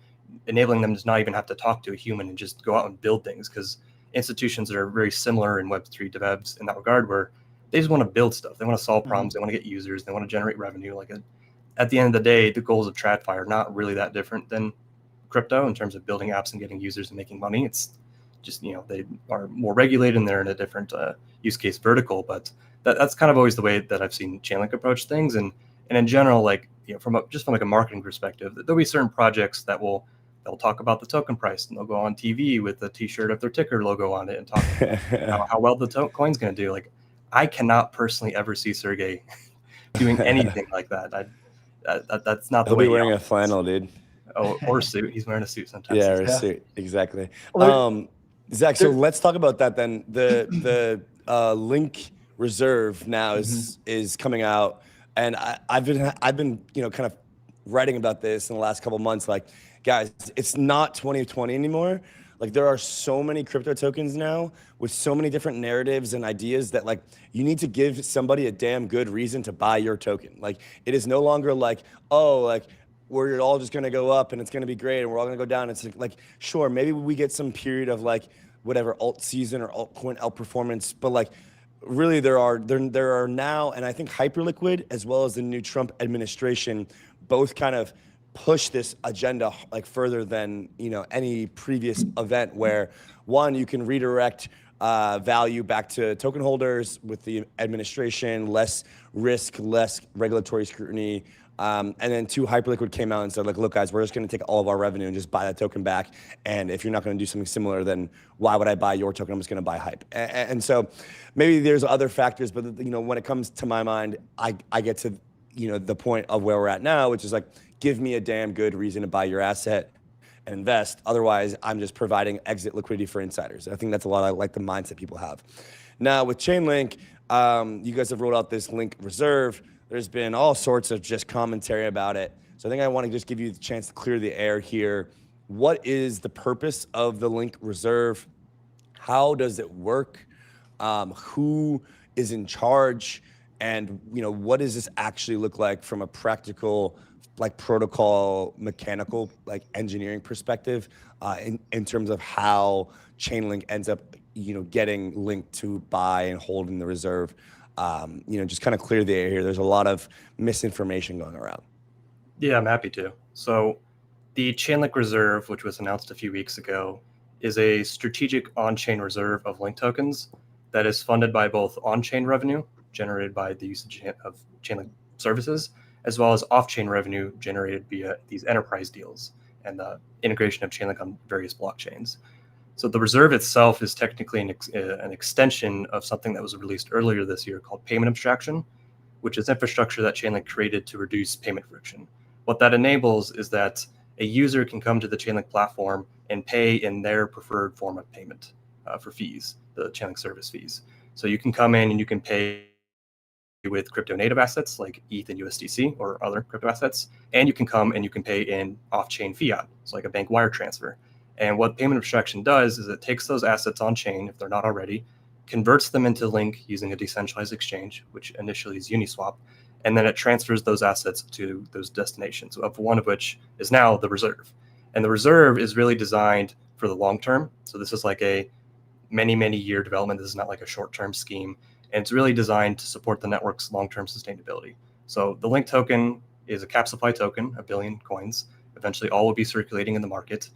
enabling them to not even have to talk to a human and just go out and build things? Because institutions are very similar in Web3 devs in that regard, where they just want to build stuff. They want to solve problems. They want to get users. They want to generate revenue. Like at the end of the day, the goals of TradFi are not really that different than crypto in terms of building apps and getting users and making money. It's just, they are more regulated and they're in a different use case vertical. But that's kind of always the way that I've seen Chainlink approach things. And in general, like, from like a marketing perspective, there'll be certain projects that they'll talk about the token price, and they'll go on TV with a T-shirt of their ticker logo on it and talk about how well the coin's going to do. Like, I cannot personally ever see Sergey doing anything like that. That's not the He'll way. He'll be wearing a flannel, dude. Oh, or a suit. He's wearing a suit sometimes. Yeah, or a suit. Exactly. Well, Zach, so let's talk about that then. The Link Reserve now is coming out, and I've been kind of writing about this in the last couple of months. Like, guys, it's not 2020 anymore. Like, there are so many crypto tokens now with so many different narratives and ideas that, like, you need to give somebody a damn good reason to buy your token. Like, it is no longer like, oh, like, we're all just going to go up and it's going to be great and we're all going to go down. It's like, sure, maybe we get some period of, like, whatever alt season or altcoin outperformance, but, like, really there are now, and I think Hyperliquid as well as the new Trump administration both kind of push this agenda like further than any previous event, where one, you can redirect value back to token holders with the administration, less risk, less regulatory scrutiny. And then two, Hyperliquid came out and said, like, look, guys, we're just going to take all of our revenue and just buy that token back. And if you're not going to do something similar, then why would I buy your token? I'm just going to buy Hype. And so maybe there's other factors, but when it comes to my mind, I get to the point of where we're at now, which is like, give me a damn good reason to buy your asset and invest. Otherwise, I'm just providing exit liquidity for insiders. I think that's a lot of like the mindset people have. Now with Chainlink, you guys have rolled out this Link Reserve. There's been all sorts of just commentary about it. So I think I want to just give you the chance to clear the air here. What is the purpose of the Link Reserve? How does it work? Who is in charge? And what does this actually look like from a practical, like, protocol, mechanical, like, engineering perspective, in terms of how Chainlink ends up, getting linked to buy and hold in the reserve? Just kind of clear the air here. There's a lot of misinformation going around. Yeah, I'm happy to. So the Chainlink Reserve, which was announced a few weeks ago, is a strategic on-chain reserve of Link tokens that is funded by both on-chain revenue generated by the usage of Chainlink services, as well as off-chain revenue generated via these enterprise deals and the integration of Chainlink on various blockchains. So the reserve itself is technically an extension of something that was released earlier this year called payment abstraction, which is infrastructure that Chainlink created to reduce payment friction. What that enables is that a user can come to the Chainlink platform and pay in their preferred form of payment for fees, the Chainlink service fees. So you can come in and you can pay with crypto native assets like ETH and USDC or other crypto assets, and you can come and you can pay in off-chain fiat, so like a bank wire transfer. And what payment abstraction does is it takes those assets on chain, if they're not already, converts them into Link using a decentralized exchange, which initially is Uniswap, and then it transfers those assets to those destinations, of one of which is now the reserve. And the reserve is really designed for the long term. So this is like a many year development. This is not like a short-term scheme. And it's really designed to support the network's long-term sustainability. So the Link token is a cap supply token, 1 billion coins. Eventually all will be circulating in the market.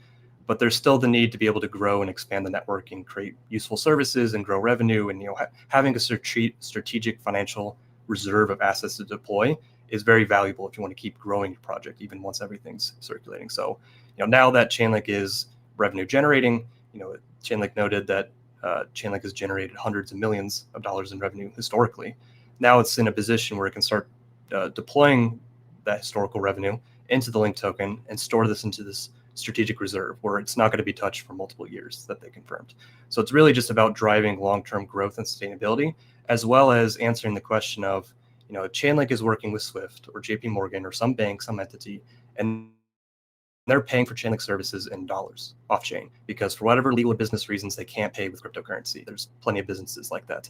But there's still the need to be able to grow and expand the network and create useful services and grow revenue. And having a strategic financial reserve of assets to deploy is very valuable if you want to keep growing your project, even once everything's circulating. So now that Chainlink is revenue generating, Chainlink noted that Chainlink has generated hundreds of millions of dollars in revenue historically. Now it's in a position where it can start deploying that historical revenue into the link token and store this into this strategic reserve where it's not going to be touched for multiple years that they confirmed. So it's really just about driving long-term growth and sustainability, as well as answering the question of, Chainlink is working with Swift or JP Morgan or some bank, some entity, and they're paying for Chainlink services in dollars off chain because for whatever legal or business reasons, they can't pay with cryptocurrency. There's plenty of businesses like that.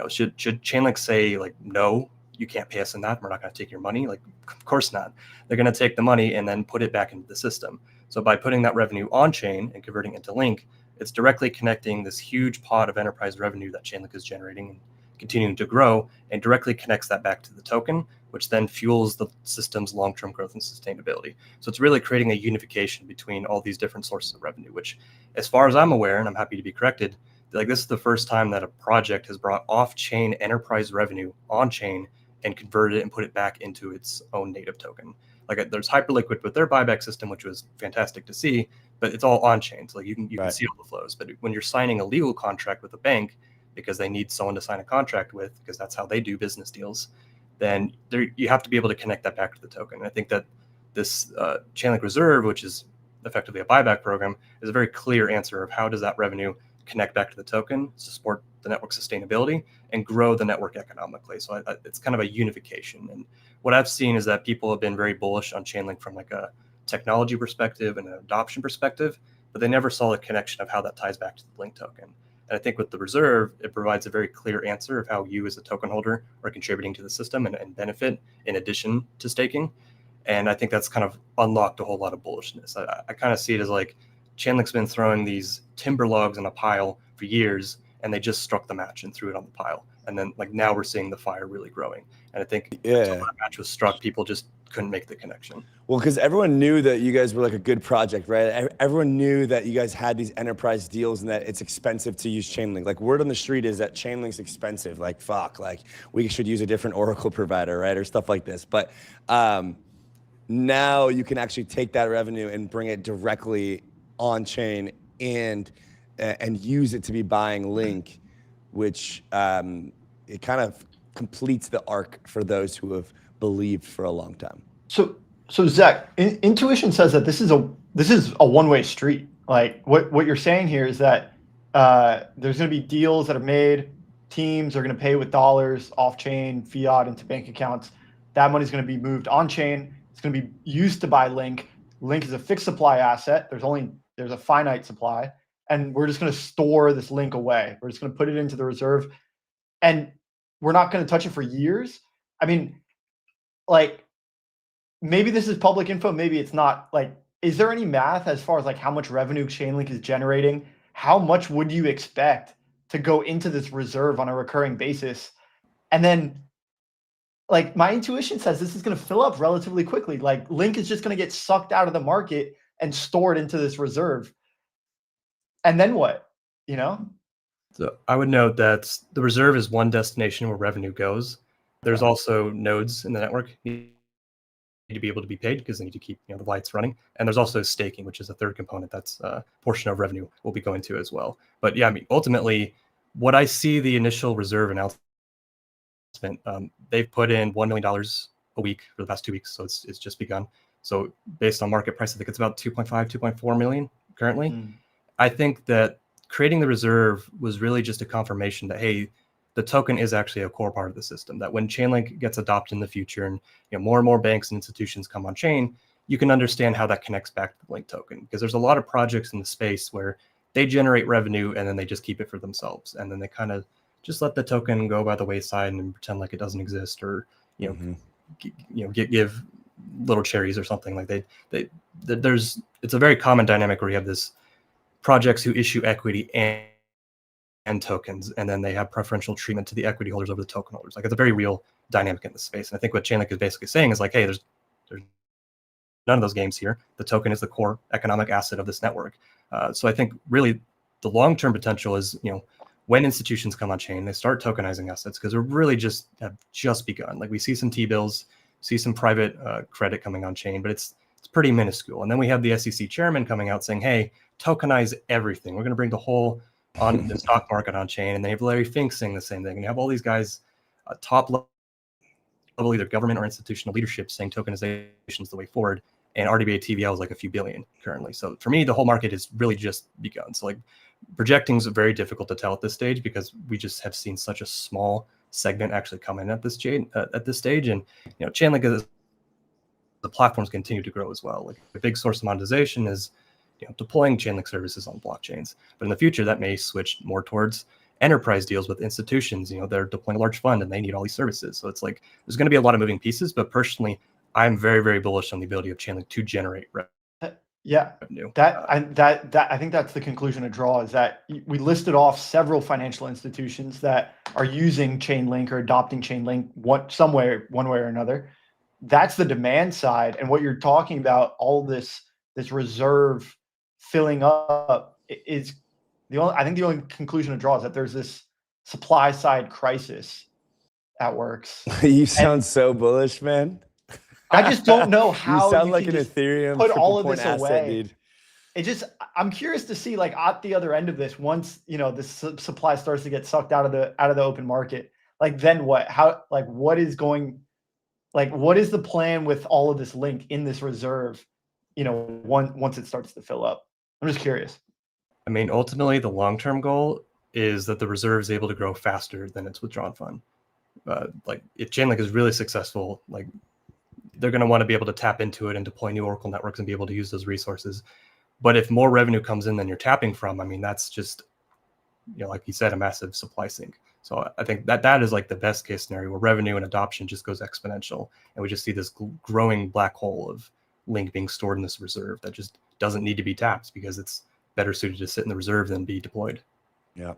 Should Chainlink say like, no, you can't pay us in that, we're not going to take your money? Like, of course not. They're going to take the money and then put it back into the system. So by putting that revenue on chain and converting it to Link, it's directly connecting this huge pot of enterprise revenue that Chainlink is generating and continuing to grow, and directly connects that back to the token, which then fuels the system's long-term growth and sustainability. So it's really creating a unification between all these different sources of revenue, which, as far as I'm aware, and I'm happy to be corrected, like this is the first time that a project has brought off-chain enterprise revenue on-chain and converted it and put it back into its own native token. Like there's Hyperliquid with their buyback system, which was fantastic to see, but it's all on-chain. So like you can see all the flows. But when you're signing a legal contract with a bank because they need someone to sign a contract with, because that's how they do business deals, then you have to be able to connect that back to the token. And I think that this Chainlink Reserve, which is effectively a buyback program, is a very clear answer of how does that revenue connect back to the token to support the network sustainability and grow the network economically. So it's kind of a unification. And what I've seen is that people have been very bullish on Chainlink from like a technology perspective and an adoption perspective, but they never saw the connection of how that ties back to the Link token. And I think with the reserve, it provides a very clear answer of how you as a token holder are contributing to the system and benefit in addition to staking. And I think that's kind of unlocked a whole lot of bullishness. I kind of see it as like Chainlink's been throwing these timber logs in a pile for years, and they just struck the match and threw it on the pile. And then like now we're seeing the fire really growing. And I think until that match was struck, people just couldn't make the connection. Well, because everyone knew that you guys were like a good project, right? Everyone knew that you guys had these enterprise deals and that it's expensive to use Chainlink. Like word on the street is that Chainlink's expensive. Like fuck, like we should use a different Oracle provider, right? Or stuff like this. But now you can actually take that revenue and bring it directly on chain and use it to be buying Link, which it kind of completes the arc for those who have believed for a long time. So Zach, intuition says that this is a one-way street. Like what you're saying here is that there's going to be deals that are made. Teams are going to pay with dollars off-chain, fiat into bank accounts. That money is going to be moved on-chain. It's going to be used to buy Link. Link is a fixed supply asset. There's a finite supply, and we're just going to store this Link away. We're just going to put it into the reserve, and we're not going to touch it for years. I mean, like maybe this is public info, maybe it's not. Like, is there any math as far as like how much revenue Chainlink is generating? How much would you expect to go into this reserve on a recurring basis? And then like my intuition says this is going to fill up relatively quickly. Like Link is just going to get sucked out of the market and stored into this reserve. And then what, So I would note that the reserve is one destination where revenue goes. There's also nodes in the network need to be able to be paid because they need to keep the lights running. And there's also staking, which is a third component that's a portion of revenue we'll be going to as well. But yeah, I mean, ultimately, what I see the initial reserve announcement, they've put in $1 million a week for the past 2 weeks. So it's just begun. So based on market price, I think it's about 2.5, 2.4 million currently. I think that creating the reserve was really just a confirmation that, hey, the token is actually a core part of the system, that when Chainlink gets adopted in the future and more and more banks and institutions come on chain, you can understand how that connects back to the Link token. Because there's a lot of projects in the space where they generate revenue and then they just keep it for themselves. And then they kind of just let the token go by the wayside and pretend like it doesn't exist, or give little cherries or something. Like it's a very common dynamic where you have this projects who issue equity and tokens, and then they have preferential treatment to the equity holders over the token holders. Like it's a very real dynamic in the space. And I think what Chainlink is basically saying is like, hey, there's none of those games here. The token is the core economic asset of this network. So I think really the long-term potential is, when institutions come on chain, they start tokenizing assets, because we have just begun. Like we see some T-bills, see some private credit coming on chain, but it's pretty minuscule. And then we have the SEC chairman coming out saying, hey, tokenize everything. We're going to bring the whole on the stock market on chain. And they have Larry Fink saying the same thing. And you have all these guys, top either government or institutional leadership saying tokenization is the way forward. And RWA TVL is like a few billion currently. So for me, the whole market has really just begun. So like projecting is very difficult to tell at this stage because we just have seen such a small segment actually come in at this stage. And Chainlink is, the platforms continue to grow as well. Like a big source of monetization is deploying Chainlink services on blockchains. But in the future, that may switch more towards enterprise deals with institutions. They're deploying a large fund and they need all these services. So it's like there's going to be a lot of moving pieces. But personally, I'm very, very bullish on the ability of Chainlink to generate revenue. I think that's the conclusion to draw, is that we listed off several financial institutions that are using Chainlink or adopting Chainlink one way or another. That's the demand side. And what you're talking about, all this reserve filling up, is I think the only conclusion to draw is that there's this supply side crisis at works. You sound so bullish, man. I just don't know how you sound like an Ethereum put all of this asset, away. Dude. I'm curious to see, like, at the other end of this, once this supply starts to get sucked out of the open market, like, then what? What is the plan with all of this link in this reserve? Once it starts to fill up, I'm just curious. I mean, ultimately, the long-term goal is that the reserve is able to grow faster than its withdrawn fund. Like, if Chainlink is really successful, like, they're going to want to be able to tap into it and deploy new Oracle networks and be able to use those resources. But if more revenue comes in than you're tapping from, I mean, that's just, like you said, a massive supply sink. So I think that is like the best case scenario, where revenue and adoption just goes exponential. And we just see this growing black hole of Link being stored in this reserve that just doesn't need to be tapped because it's better suited to sit in the reserve than be deployed. Yeah.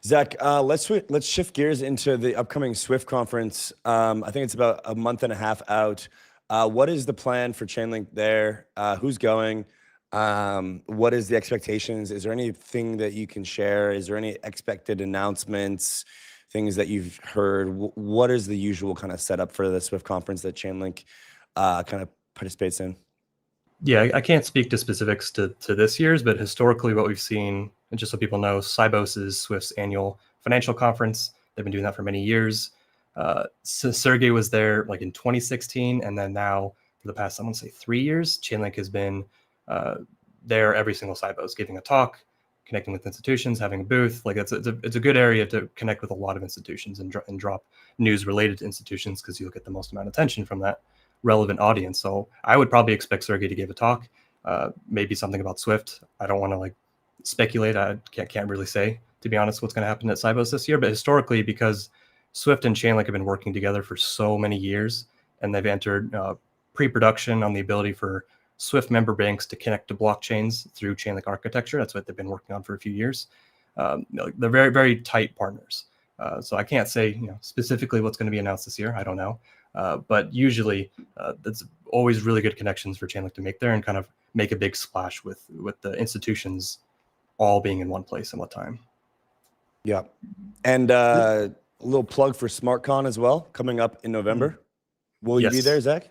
Zach, let's shift gears into the upcoming Swift conference. I think it's about a month and a half out. What is the plan for Chainlink there? Who's going? What is the expectations? Is there anything that you can share? Is there any expected announcements, things that you've heard? What is the usual kind of setup for the Swift conference that Chainlink kind of participates in? Yeah, I can't speak to specifics to this year's, but historically what we've seen, and just so people know, Sibos is Swift's annual financial conference. They've been doing that for many years. Sergey was there like in 2016, and then now for the past, I want to say 3 years, Chainlink has been there every single Sibos, giving a talk, connecting with institutions, having a booth. Like it's a good area to connect with a lot of institutions and drop news related to institutions, because you'll get the most amount of attention from that relevant audience. So I would probably expect Sergey to give a talk, maybe something about Swift. I don't want to like speculate. I can't really say, to be honest, what's going to happen at Sibos this year. But historically, because Swift and Chainlink have been working together for so many years, and they've entered pre-production on the ability for Swift member banks to connect to blockchains through Chainlink architecture. That's what they've been working on for a few years. They're very, very tight partners. So I can't say specifically what's going to be announced this year. I don't know. But usually that's always really good connections for Chainlink to make there and kind of make a big splash with the institutions all being in one place at one time. Yeah. And a little plug for SmartCon as well, coming up in November. Will you be there, Zach?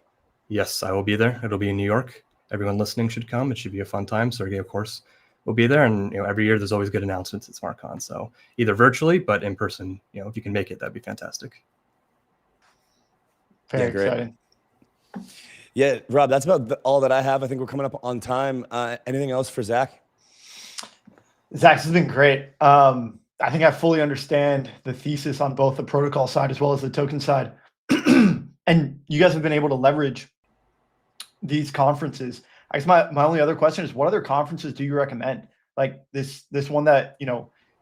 Yes, I will be there. It'll be in New York. Everyone listening should come. It should be a fun time. Sergey, of course, will be there. And every year there's always good announcements at SmartCon. So either virtually, but in person, if you can make it, that'd be fantastic. Very exciting. Yeah, Rob, that's about all that I have. I think we're coming up on time. Anything else for Zach? Zach, this has been great. I think I fully understand the thesis on both the protocol side as well as the token side. And you guys have been able to leverage these conferences. I guess my only other question is, what other conferences do you recommend? Like this one that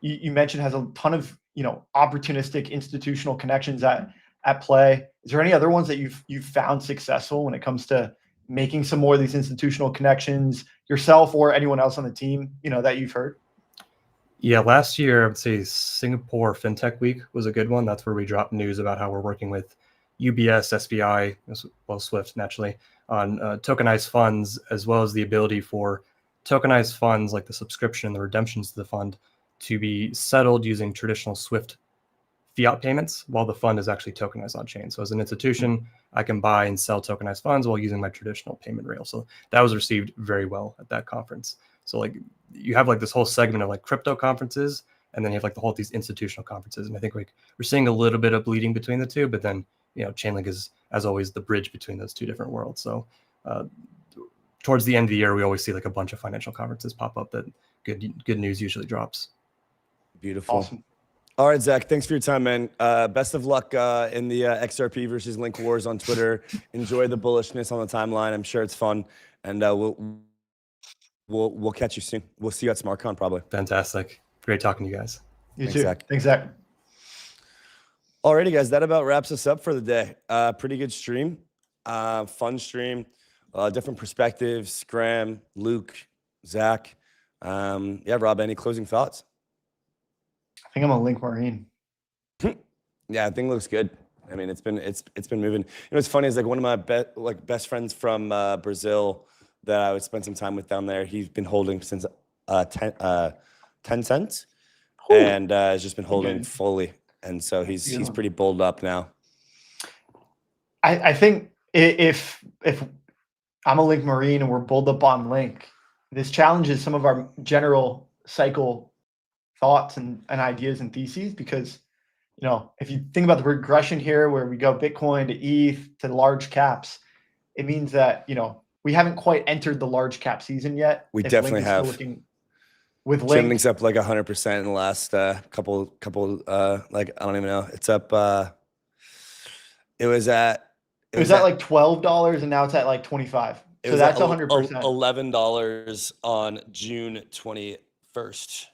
you mentioned has a ton of opportunistic institutional connections at play. Is there any other ones that you've found successful when it comes to making some more of these institutional connections yourself or anyone else on the team, that you've heard? Yeah, last year I would say Singapore FinTech Week was a good one. That's where we dropped news about how we're working with UBS, SBI, as well as Swift naturally, on tokenized funds, as well as the ability for tokenized funds like the subscription and the redemptions to the fund to be settled using traditional Swift fiat payments while the fund is actually tokenized on chain. So as an institution, I can buy and sell tokenized funds while using my traditional payment rail. So that was received very well at that conference. So like you have like this whole segment of like crypto conferences, and then you have like these institutional conferences. And I think like we're seeing a little bit of bleeding between the two, but then Chainlink is, as always, the bridge between those two different worlds. So towards the end of the year, we always see like a bunch of financial conferences pop up that good news usually drops. Beautiful. Awesome. All right, Zach, thanks for your time, man. Best of luck in the XRP versus Link wars on Twitter. Enjoy the bullishness on the timeline. I'm sure it's fun, and we'll catch you soon. We'll see you at SmartCon probably. Fantastic. Great talking to you guys. You Thanks, too. Zach. Thanks, Zach. Alrighty, guys, that about wraps us up for the day. Pretty good stream, fun stream, different perspectives. Graham, Luke, Zach. Yeah, Rob, any closing thoughts? I think I'm a Link Marine. Yeah, I think it looks good. I mean, it's been moving. What's funny is like one of my best friends from Brazil that I would spend some time with down there. He's been holding since 10 cents, and has just been holding fully. And so he's pretty bowled up now. I think if I'm a Link Marine and we're bowled up on Link, this challenges some of our general cycle thoughts and ideas and theses, because if you think about the regression here where we go Bitcoin to ETH to large caps, it means that we haven't quite entered the large cap season yet. We If definitely Link is still have. looking with Link. Chainlink's up like 100% in the last couple like I don't even know. It's up. It was at like $12 and now it's at like 25. So that's 100%. $11 on June 21st.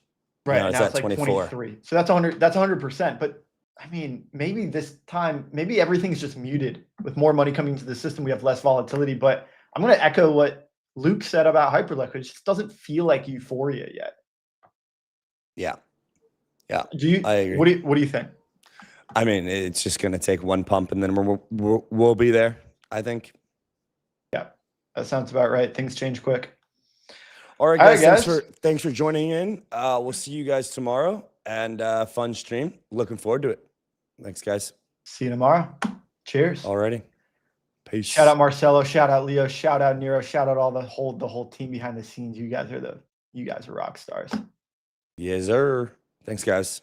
Right. Now it's Now at it's like 24. 23. So that's 100. That's 100%. But I mean, maybe this time, maybe everything's just muted with more money coming into the system. We have less volatility. But I'm going to echo what Luke said about Hyperliquid. It just doesn't feel like euphoria yet. Yeah. I agree. What do you think? I mean, it's just going to take one pump and then we'll be there, I think. Yeah, that sounds about right. Things change quick. All right, guys. Thanks for joining in. We'll see you guys tomorrow, and fun stream. Looking forward to it. Thanks, guys. See you tomorrow. Cheers. Alrighty. Peace. Shout out Marcelo. Shout out Leo. Shout out Nero. Shout out all the whole team behind the scenes. You guys are rock stars. Yes, sir. Thanks, guys.